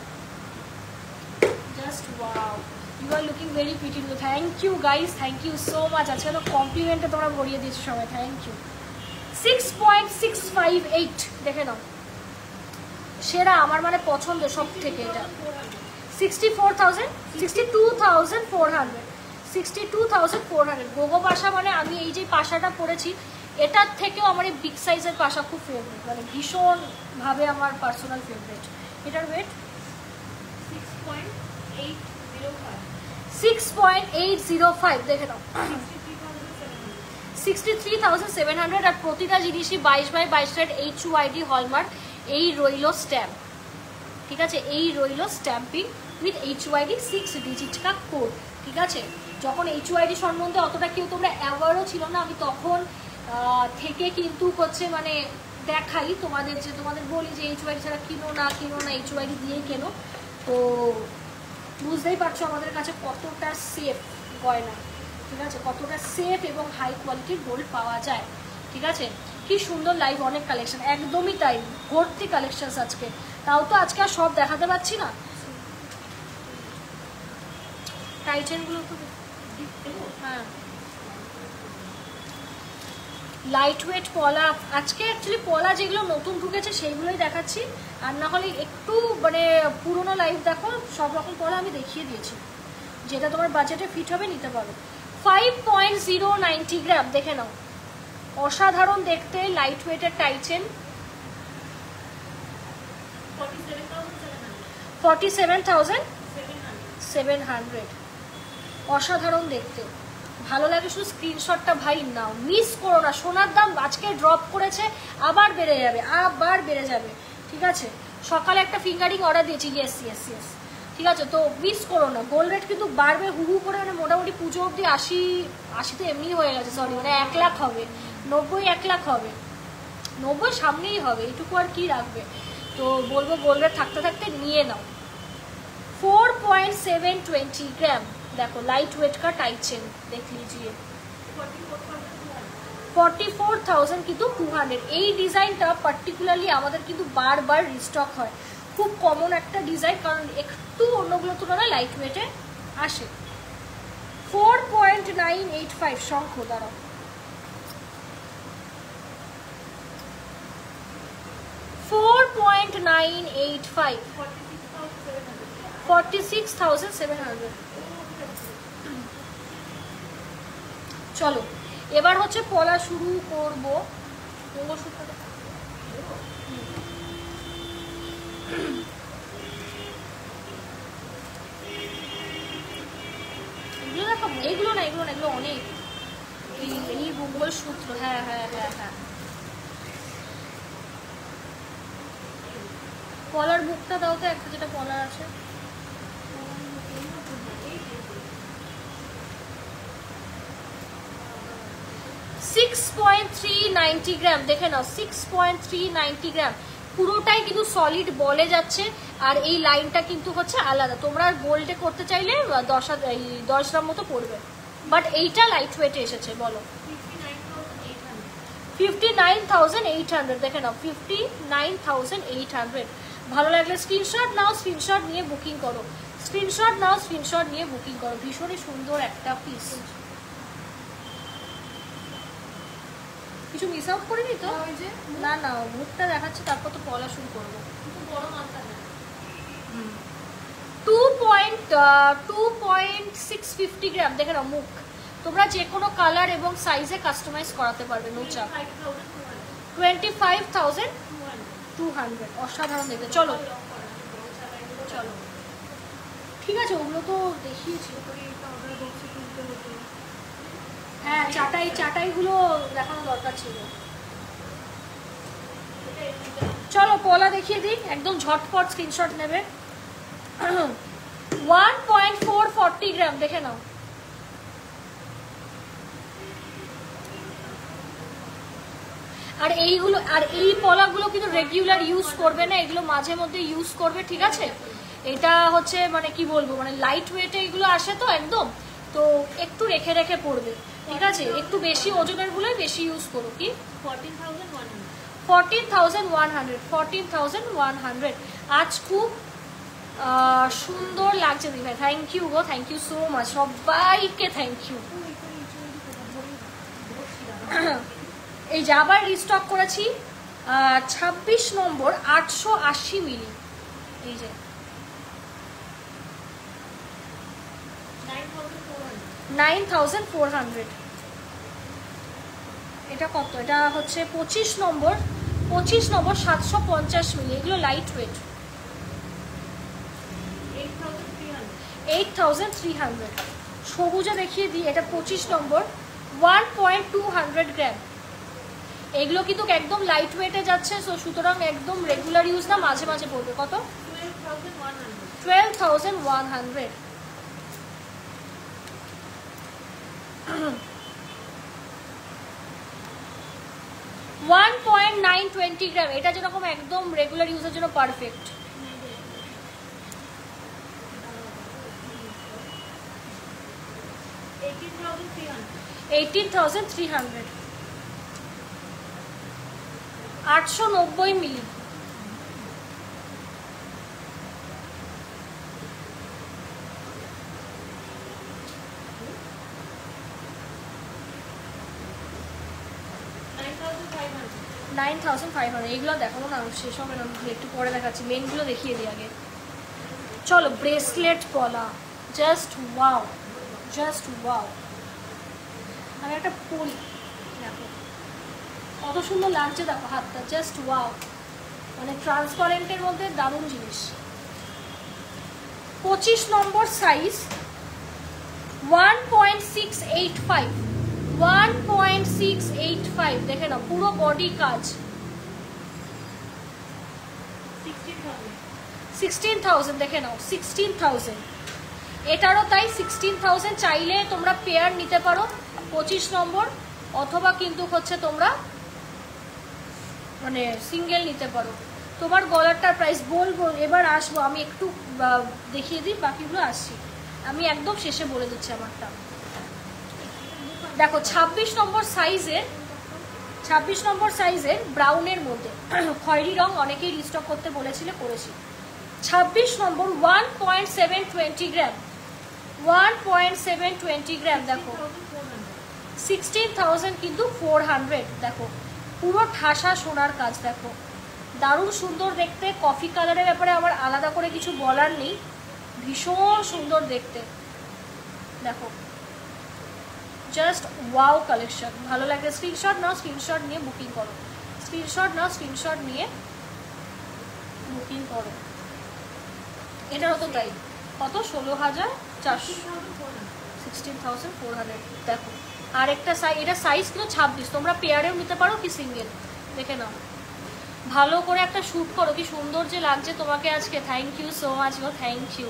just wow, you are looking very pretty. Thank you guys, thank you so much. আজকে তো কমপ্লিমেন্টে তোমরা ভরিয়ে দিয়েছো সবাই, থ্যাংক ইউ। 6.658 দেখে নাও, সেরা আমার মানে পছন্দ সব থেকে এটা। 62,400 গোগো পাশা, মানে আমি এই যে পাশাটা পরেছি এটার থেকেও আমার এই বিগ সাইজের পাশা খুব ফেভারিট, মানে ভীষণ ভাবে আমার পার্সোনাল ফেভারিট। এটার ওয়েট 6.805 দেখে নাও, 63,700। আর প্রতিটা জিনিসই 22x22 HUID হলমার্ক, এই রইল স্ট্যাম্প, ঠিক আছে, এই রইল স্ট্যাম্পিং উইথ HUID 6 ডিজিট কা কোড, ঠিক আছে। যখন HUID সম্বন্ধে অতটা কেউ তোমরা অ্যাওয়ারও ছিল না, আমি তখন থেকে কিন্তু হচ্ছে মানে দেখাই তোমাদের, যে তোমাদের বলি যে HUID ছাড়া কিনো না HUID দিয়েই কেনো, তো বুঝতেই পারছো আমাদের কাছে কতটা সেফ গয়না, ঠিক আছে, কতটা সেফ এবং হাই কোয়ালিটির গোল্ড পাওয়া যায়, ঠিক আছে। কি সুন্দর লাইভ, অনেক কালেকশন, একদমই তাই, ভর্তি কালেকশন আজকে, তাও তো আজকে আর সব দেখাতে পারছি না। টাইটেনগুলো তো হ্যাঁ, লাইট ওয়েট পলা, আজকে অ্যাকচুয়ালি পলা যেগুলো নতুন ঢুকেছে সেইগুলোই দেখাচ্ছি, আর না হলে একটু মানে পুরোনো লাইভ দেখো, সব রকম পলা আমি দেখিয়ে দিয়েছি, যেটা তোমার বাজেটে ফিট হবে নিতে পারো। 5.090 গ্রাম দেখে নাও, অসাধারণ দেখতে, লাইট ওয়েটের টাইটেন, 47,700, অসাধারণ দেখতে, ভালো লাগে, শুধু স্ক্রিনশটটা ভাই নাও, মিস করো না। সোনার দাম আজকে ড্রপ করেছে, আবার বেড়ে যাবে, ঠিক আছে। সকালে একটা ফিঙ্গারিং অর্ডার দিয়েছি, ইয়েস, ঠিক আছে, তো মিস করো না। গোল্ড রেট কিন্তু বাড়বে হু করে, মানে মোটামুটি পুজো অবধি 80 তো এমনি হয়ে গেছে, সরি, মানে 1 লাখ হবে, 1 লাখ হবে, 90 সামনেই হবে, এটুকু আর কি রাখবে। তো বলবো গোল্ড রেট থাকতে থাকতে নিয়ে নাও। 4.720 গ্রাম देखो, लाइट वेट का टाइट चेन देख लीजिए, 44,000 কিন্তু 200। এই ডিজাইনটা পার্টিকুলারলি আমাদের কিন্তু বারবার রিস্টক হয়, খুব কমন একটা ডিজাইন, কারণ একটু অন্যগুলোর তুলনায় লাইট ওয়েটে আসে। 4.985 শঙ্খ, দাঁড়াও, 4.985, 46,700। চলো এবার হচ্ছে পলা শুরু করবো। এগুলো না, এগুলো না, এগুলো অনেক, এই মঙ্গলসূত্র। হ্যাঁ হ্যাঁ হ্যাঁ হ্যাঁ, পলার বুকটা দাও তো একটা, যেটা পলার আছে। 6.390 গ্রাম, দেখে নাও 6.390 গ্রাম, পুরোটাই কিন্তু সলিড বলে যাচ্ছে। আর এই লাইনটা কিন্তু হচ্ছে আলাদা, তোমরা গোল্ডে করতে চাইলে 10 গ্রাম মতো পড়বে, বাট এইটা লাইট ওয়েটে এসেছে। বলো 59,800, দেখে নাও 59,800। ভালো লাগলে স্ক্রিনশট নাও, স্ক্রিনশট নিয়ে বুকিং করো, স্ক্রিনশট নাও, স্ক্রিনশট নিয়ে বুকিং করো। ভীষণই সুন্দর একটা পিস। কিছু মিস আউট করিনি তো? না না, মুখটা দেখাচ্ছি, তারপর তো পলা শুরু করবো। 2.650 গ্রাম, দেখে নাও মুখ। তোমরা যে কোনো কালার এবং সাইজে কাস্টমাইজ করাতে পারবে, নো চাপ। 25,200, অসাধারণ দেখতে। চলো চলো, ঠিক আছে, ওগুলো তো দেখিয়েছি। হ্যাঁ, চাটাইগুলো দেখানো দরকার ছিল। চলো পলা দেখিয়ে দিই, একদম ঝটপট স্ক্রিনশট নেবে। 1.440 গ্রাম, দেখে নাও। আর এইগুলো, আর এই পলাগুলো কিন্তু রেগুলার ইউজ করবে না, এগুলো মাঝে মধ্যে ইউজ করবে, ঠিক আছে। এটা হচ্ছে মানে কি বলবো, মানে লাইট ওয়েটে এগুলো আসে তো একদম, তো একটু রেখে রেখে পড়বে, ঠিক আছে। একটু বেশি ওজনের গুলোই বেশি ইউজ করো। কি 14,100, আজ খুব সুন্দর লাগছে দিদি। থ্যাংক ইউ গো, থ্যাংক ইউ সো মাচ, সবাইকে থ্যাংক ইউ। এই যে আবার রিস্টক করেছি 26 নম্বর 880 মিলি, এই যে 9,400। এটা কত? এটা হচ্ছে 25 নম্বর 750 মিলি, এগুলো লাইট ওয়েট। 8,300। সবুজে দেখিয়ে দিই, এটা 25 নম্বর 1.200 গ্রাম। এগুলো কিন্তু একদম লাইট ওয়েটে যাচ্ছে, সো সুতরাং একদম রেগুলার ইউজ না, মাঝে মাঝে পড়বে। কত? 12,100। 1.920 গ্রাম, এটা যেরকম একদম রেগুলার ইউজের জন্য পারফেক্ট। 18,300। 890 মিলি। এইগুলো দেখাবো না, শেষ হবে না, একটু পরে দেখাচ্ছি, মেনগুলো দেখিয়ে দিই আগে। চলো ব্রেসলেট পলা, জাস্ট ওয়াও, জাস্ট ওয়াও। আমি একটা পরি, দেখো কত সুন্দর লাগছে, দেখো হাতটা, জাস্ট ওয়াও, মানে ট্রান্সপারেন্টের মধ্যে দারুণ জিনিস। 25 নম্বর সাইজ, 1.685, 1.685, দেখে না পুরো বডি কাজ। 16,000, দেখে নাও 16,000। এটারও তাই 16,000। চাইলে তোমরা পেয়ার নিতে পারো 25 নম্বর, অথবা কিন্তু হচ্ছে তোমরা মানে সিঙ্গেল নিতে পারো। তোমার গলারটার প্রাইস বলবো, এবার আসবো আমি, একটু দেখিয়ে দিই, বাকিগুলো আসছি আমি, একদম শেষে বলে দিচ্ছি আমারটা। দেখো 26 নম্বর সাইজের, 26 নম্বর সাইজের ব্রাউনের মধ্যে খয়েরি রং, অনেকেই রিস্টক করতে বলেছিলে, করেছি। 26 নম্বর 1.720 গ্রাম, 1.720 গ্রাম। দেখো 16,000 কিন্তু 400। দেখো পুরো ঠাসা সোনার কাজ, দেখো দারুণ সুন্দর দেখতে। কফি কালারের ব্যাপারে আমার আলাদা করে কিছু বলার নেই, ভীষণ সুন্দর দেখতে। দেখো জাস্ট ওয়াও কালেকশন। ভালো লাগে স্ক্রিনশট নাও, স্ক্রিনশট নিয়ে বুকিং করো, স্ক্রিনশট নাও, স্ক্রিনশট নিয়ে বুকিং করো। এটারও তো তাই, কত 16,400, 16,400। দেখো আর একটা সাইজ, এটা সাইজ কিন্তু 26, তোমরা পেয়ারেও নিতে পারো কি সিঙ্গেল, দেখে নাও। ভালো করে একটা শ্যুট করো, কি সুন্দর যে লাগছে তোমাকে আজকে। থ্যাংক ইউ সো মাচ গো, থ্যাংক ইউ।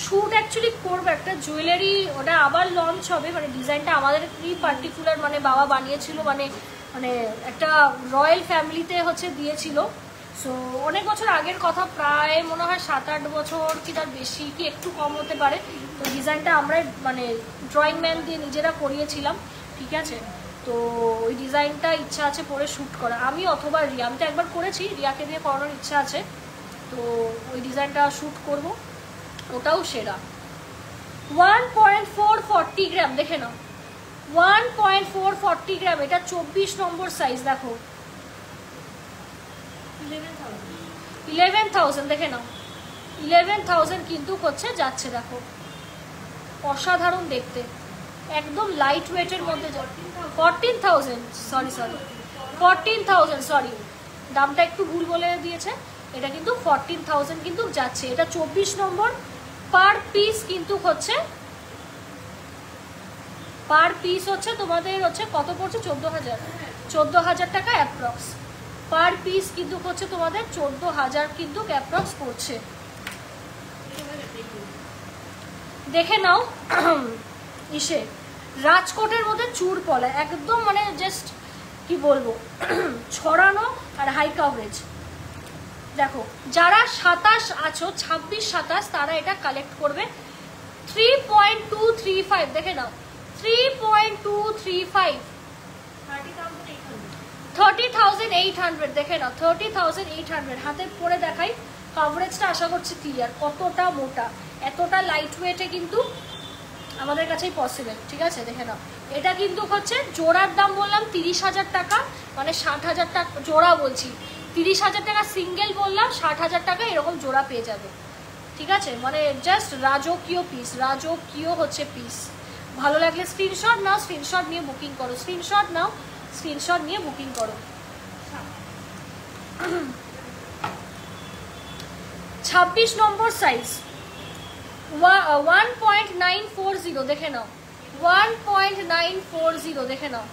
শ্যুট অ্যাকচুয়ালি করবে একটা জুয়েলারি, ওটা আবার লঞ্চ হবে, মানে ডিজাইনটা আমাদের কি পার্টিকুলার মানে বাবা বানিয়েছিল, মানে মানে একটা রয়্যাল ফ্যামিলিতে হচ্ছে দিয়েছিল। সো অনেক বছর আগের কথা, প্রায় মনে হয় 7-8 বছর কি তার বেশি, কি একটু কম হতে পারে। তো ডিজাইনটা আমরা মানে ড্রয়িং ম্যান দিয়ে নিজেরা করিয়েছিলাম, ঠিক আছে। তো ওই ডিজাইনটা ইচ্ছা আছে পরে শ্যুট করা, আমি অথবা রিয়া। আমি তো একবার করেছি, রিয়াকে দিয়ে করানোর ইচ্ছা আছে, তো ওই ডিজাইনটা শ্যুট করব, ওটাও সেরা। 1.440 গ্রাম, দেখে নাও 1.440 গ্রাম। এটা 24 নম্বর সাইজ। দেখো 11,000, দেখে নাও 11,000 কিন্তু হচ্ছে যাচ্ছে। দেখো অসাধারণ দেখতে, একদম লাইট ওয়েটের মধ্যে। 14,000, সরি 14,000, সরি দামটা একটু ভুল বলে দিয়েছে। এটা কিন্তু 14,000 কিন্তু যাচ্ছে। এটা 24 নম্বর। পার পিস কিন্তু হচ্ছে, পার পিস হচ্ছে তোমাদের হচ্ছে কত পড়ছে, 14,000 টাকা অ্যাপ্রক্স পার পিস কিন্তু হচ্ছে তোমাদের 14,000 কিন্তু অ্যাপ্রক্স পড়ছে। দেখে নাও ইসে রাজকোটের মধ্যে চুর পলা, একদম মানে জাস্ট কি বলবো ছড়ানো আর হাই কভারেজ। দেখো যারা 27 আছো, 26-27 তারা এটা কালেক্ট করবে। 3.235, দেখে নাও 3.235, 30,800, দেখে নাও 30,800। হাতে পরে দেখাই, কভারেজটা আশা করছি ক্লিয়ার, কতটা মোটা, এতটা লাইট ওয়েটে কিন্তু আমাদের কাছেই পসিবল, ঠিক আছে। দেখে নাও এটা কিন্তু হচ্ছে জোড়ার দাম বললাম 30,000 টাকা, মানে 60,000 টাকা জোড়া বলছি, 30,000 টাকা সিঙ্গেল বললাম, 60,000 টাকা এরকম জোড়া পেয়ে যাবে, ঠিক আছে। মানে জাস্ট রাজকীয় পিস, রাজকীয় হচ্ছে পিস। ভালো লাগলে স্ক্রিনশট নাও, স্ক্রিনশট নিয়ে বুকিং করো, স্ক্রিনশট নাও, স্ক্রিনশট নিয়ে বুকিং করো। 26 নম্বর সাইজ 1.940, দেখে নাও 1.940, দেখে নাও।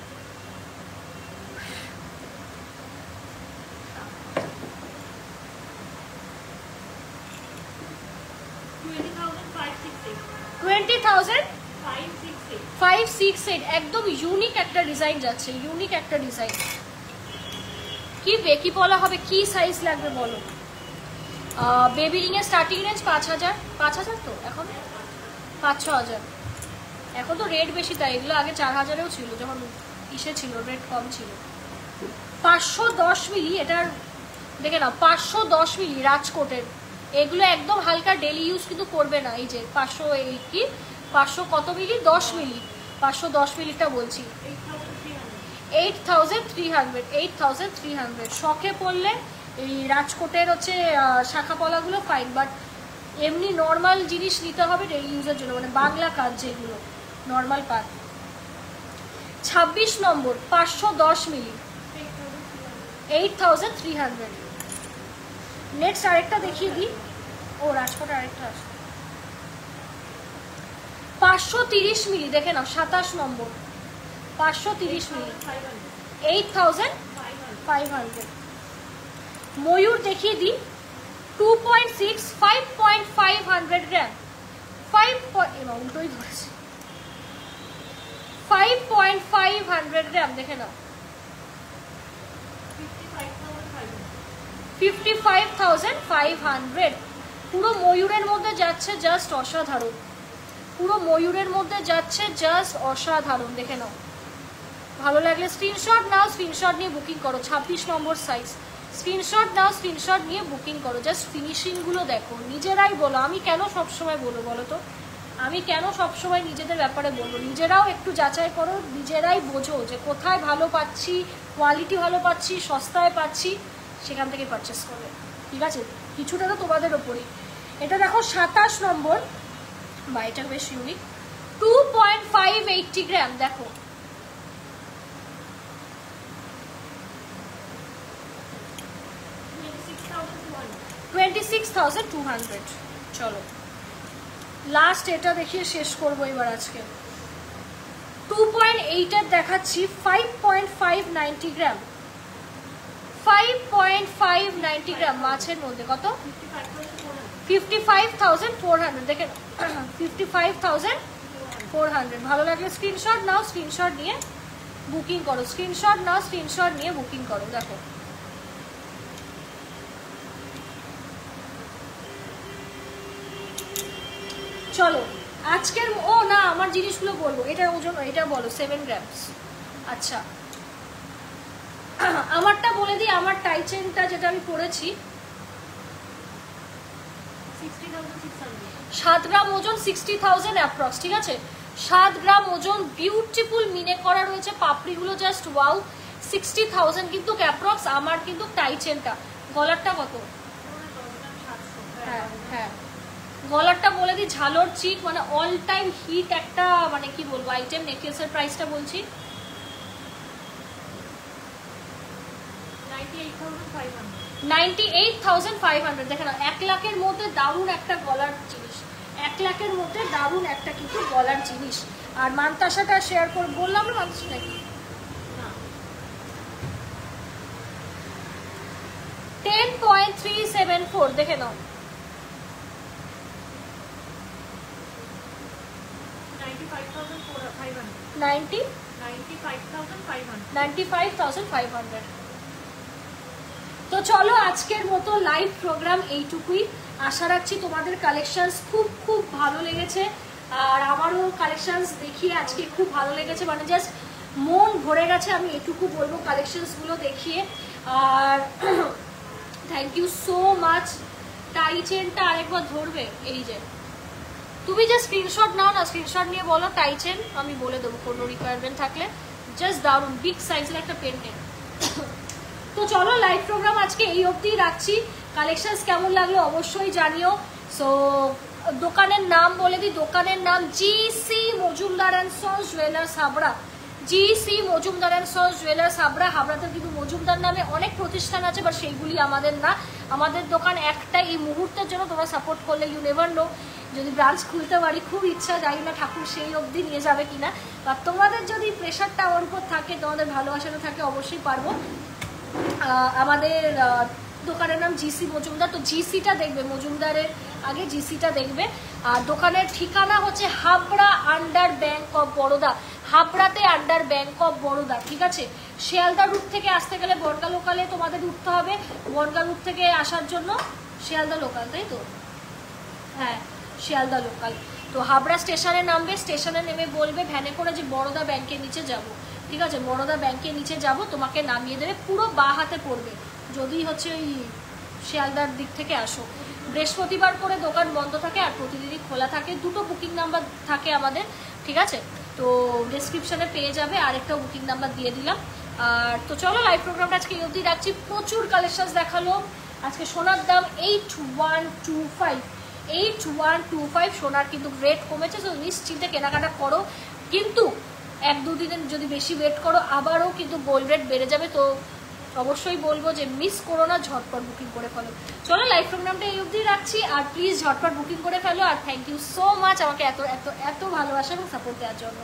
$20,568, একদম ইউনিক একটা ডিজাইন যাচ্ছে, ইউনিক একটা ডিজাইন। কি বেকি বলা হবে, কি সাইজ লাগবে বলো। বেবি রিং এর স্টার্টিং রেঞ্জ 5,000, 5,000 তো এখন 5-6,000। এখন তো রেট বেশি, তাই এগুলো আগে 4,000-এও ছিল যখন ইসে ছিল, রেট কম ছিল। 510 মিলি এটার, দেখে নাও 510 মিলি রাজকোটের। এগুলো একদম হালকা ডেলি ইউজ কিন্তু করবে না। এই যে 500 কত মিলি, 10 মিলি, 510 মিলিটা বলছি। 8,300, শখে পড়লে এই রাজকোটের হচ্ছে শাখা পলাগুলো ফাইন, বাট এমনি নর্মাল জিনিস নিতে হবে ডেলি ইউজের জন্য, মানে বাংলা কাজ যেগুলো নর্মাল কাজ। 26 নম্বর 510 মিলি, 8,300। নেক্সট আরেকটা দেখিয়ে দিই, ও রাজকোট আরেকটা আছে 530 মিলি, দেখে নাও 27 নম্বর 530 মিলি, 8,500। ময়ূর দেখিয়ে দিই 2.6, 5.500 গ্রাম, 5.500 গ্রাম, দেখে নাও 55,500। পুরো ময়ূরের মধ্যে যাচ্ছে, জাস্ট অসাধারণ, পুরো ময়ূরের মধ্যে যাচ্ছে, জাস্ট অসাধারণ, দেখে নাও। ভালো লাগলে স্ক্রিনশট নাও, স্ক্রিনশট নিয়ে বুকিং করো। 26 নম্বর সাইজ, স্ক্রিনশট নাও, স্ক্রিনশট নিয়ে বুকিং করো। জাস্ট ফিনিশিংগুলো দেখো, নিজেরাই বলো। আমি কেন সবসময় বলো বলো তো, আমি কেন সবসময় নিজেদের ব্যাপারে বলবো? নিজেরাও একটু যাচাই করো, নিজেরাই বোঝো যে কোথায় ভালো পাচ্ছি, কোয়ালিটি ভালো পাচ্ছি, সস্তায় পাচ্ছি, সেখান থেকে পারচেস করবে। ঠিক আছে, কিছুটা তো তোমাদের ওপরেই। এটা দেখো 27 নম্বর, বা এটা বেশ ইউনিক, 2.580 গ্রাম। দেখো 26,200। চলো লাস্ট এটা দেখিয়ে শেষ করবো এবার আজকে। 2.8 এর দেখাচ্ছি, 5.590 গ্রাম। 5.590 গ্রাম মাছের মধ্যে কত? 55,400। দেখেন 55,400। ভালো লাগলে স্ক্রিনশট নাও, স্ক্রিনশট নিয়ে বুকিং করো। স্ক্রিনশট নাও, স্ক্রিনশট নিয়ে বুকিং করো। দেখো চলো আজকের, ও না আমার জিনিসগুলো বলবো। এটা ওজন, এটা বলো 7 গ্রামস। আচ্ছা আমারটা বলে দিই, আমার টাই চেনটা যেটা আমি পরেছি 7 গ্রাম ওজন, 60,000 অ্যাপ্রক্স। ঠিক আছে, 7 গ্রাম ওজন, বিউটিফুল মিনে করা রয়েছে, পাপড়িগুলো জাস্ট ওয়াও। 60,000 কিন্তু অ্যাপ্রক্স। আমার কিন্তু টাই চেনটা, গলারটা কত? হ্যাঁ হ্যাঁ, গলারটা বলে দিই ঝালর চিক, মানে অল টাইম হিট একটা, মানে কি বলবো আইটেম। নেকলেসের প্রাইসটা বলছি 98,500। দেখেন 1 লাখের মধ্যে দারুণ একটা গলার জিনিস, 1 লাখের মধ্যে দারুণ একটা কিন্তু গলার জিনিস। আর মান্তাসাটা শেয়ার করে বললাম না, মানতাসা নাকি 10.374। দেখে নাও 95,500। তো চলো আজকের মতো লাইভ প্রোগ্রাম এইটুকুই। আশা রাখছি তোমাদের কালেকশনস খুব খুব ভালো লেগেছে, আর আমারও কালেকশনস দেখিয়ে আজকে খুব ভালো লেগেছে, মানে জাস্ট মন ভরে গেছে, আমি এটুকু বলবো কালেকশনসগুলো দেখিয়ে। আর থ্যাংক ইউ সো মাচ। টাই চেনটা আরেকবার ধরবে, এই যে তুমি যে স্ক্রিনশট নাও না, স্ক্রিনশট নিয়ে বলো টাই চেন, আমি বলে দেবো কোনো রিকোয়ারমেন্ট থাকলে। জাস্ট দারুণ বিগ সাইজের একটা পেন্টেন। তো চলো লাইভ প্রোগ্রাম আজকে এই অবধি রাখছি। কালেকশনস কেমন লাগলো অবশ্যই জানিও। সো দোকানের নাম বলে দিই, দোকানের নাম GC Majumdar and sons jewellers Habra. GC Majumdar and sons jewellers Habra. হাবড়াতে কিন্তু মজুমদার নামে অনেক প্রতিষ্ঠান আছে, বাট সেইগুলি আমাদের না। আমাদের দোকান একটা, এই মুহূর্তের জন্য তোমরা সাপোর্ট করলে, ইউ নেভার নো, যদি ব্রাঞ্চ খুলতে পারি, খুব ইচ্ছা, জানি না ঠাকুর সেই অবধি নিয়ে যাবে কিনা। বা তোমাদের যদি প্রেশারটা আমার উপর থাকে, তোমাদের ভালোবাসাটা থাকে, অবশ্যই পারবো। আমাদের দোকানের নাম জিসি মজুমদার। তো জিসিটা দেখবে, মজুমদারের আগে জিসিটা দেখবে। আর দোকানের ঠিকানা হচ্ছে Habra under bank of Baroda. হাবড়াতে আন্ডার ব্যাংক অফ বরোদা। ঠিক আছে, শিয়ালদা রুট থেকে আসতে গেলে বনগা লোকালে তোমাদের উঠতে হবে। বনগা রুট থেকে আসার জন্য শিয়ালদা লোকাল, তাই তো? হ্যাঁ শিয়ালদা লোকাল। তো হাবড়া স্টেশনে নামবে, স্টেশনে নেমে বলবে ভ্যানে করে যে বরোদা ব্যাংকের নিচে যাব। ঠিক আছে, বরোদা ব্যাংকের নিচে যাব, তোমাকে নামিয়ে দেবে, পুরো বাঁ হাতে পড়বে যদি হচ্ছে ওই শিয়ালদার দিক থেকে আসো। বৃহস্পতিবার করে দোকান বন্ধ থাকে, আর প্রতিদিনই খোলা থাকে। দুটো বুকিং নাম্বার থাকে আমাদের। ঠিক আছে, তো ডেসক্রিপশনে পেয়ে যাবে, আরেকটা বুকিং নাম্বার দিয়ে দিলাম। আর তো চলো লাইভ প্রোগ্রামটা আজকে এই অবধি রাখছি। প্রচুর কালেকশন দেখালো আজকে। সোনার দাম 8125, 8125 সোনার কিন্তু রেট কমেছে। তো নিশ্চিন্তে কেনাকাটা করো, কিন্তু 1-2 দিনের যদি বেশি ওয়েট করো আবারও কিন্তু গোল্ড রেট বেড়ে যাবে। তো অবশ্যই বলবো যে মিস করো না, ঝটপট বুকিং করে ফেলো। চলো লাইভ প্রোগ্রামটা এই অবধি রাখছি, আর প্লিজ ঝটপট বুকিং করে ফেলো। আর থ্যাংক ইউ সো মাচ আমাকে এত এত এত ভালোবাসা এবং সাপোর্ট দেওয়ার জন্য।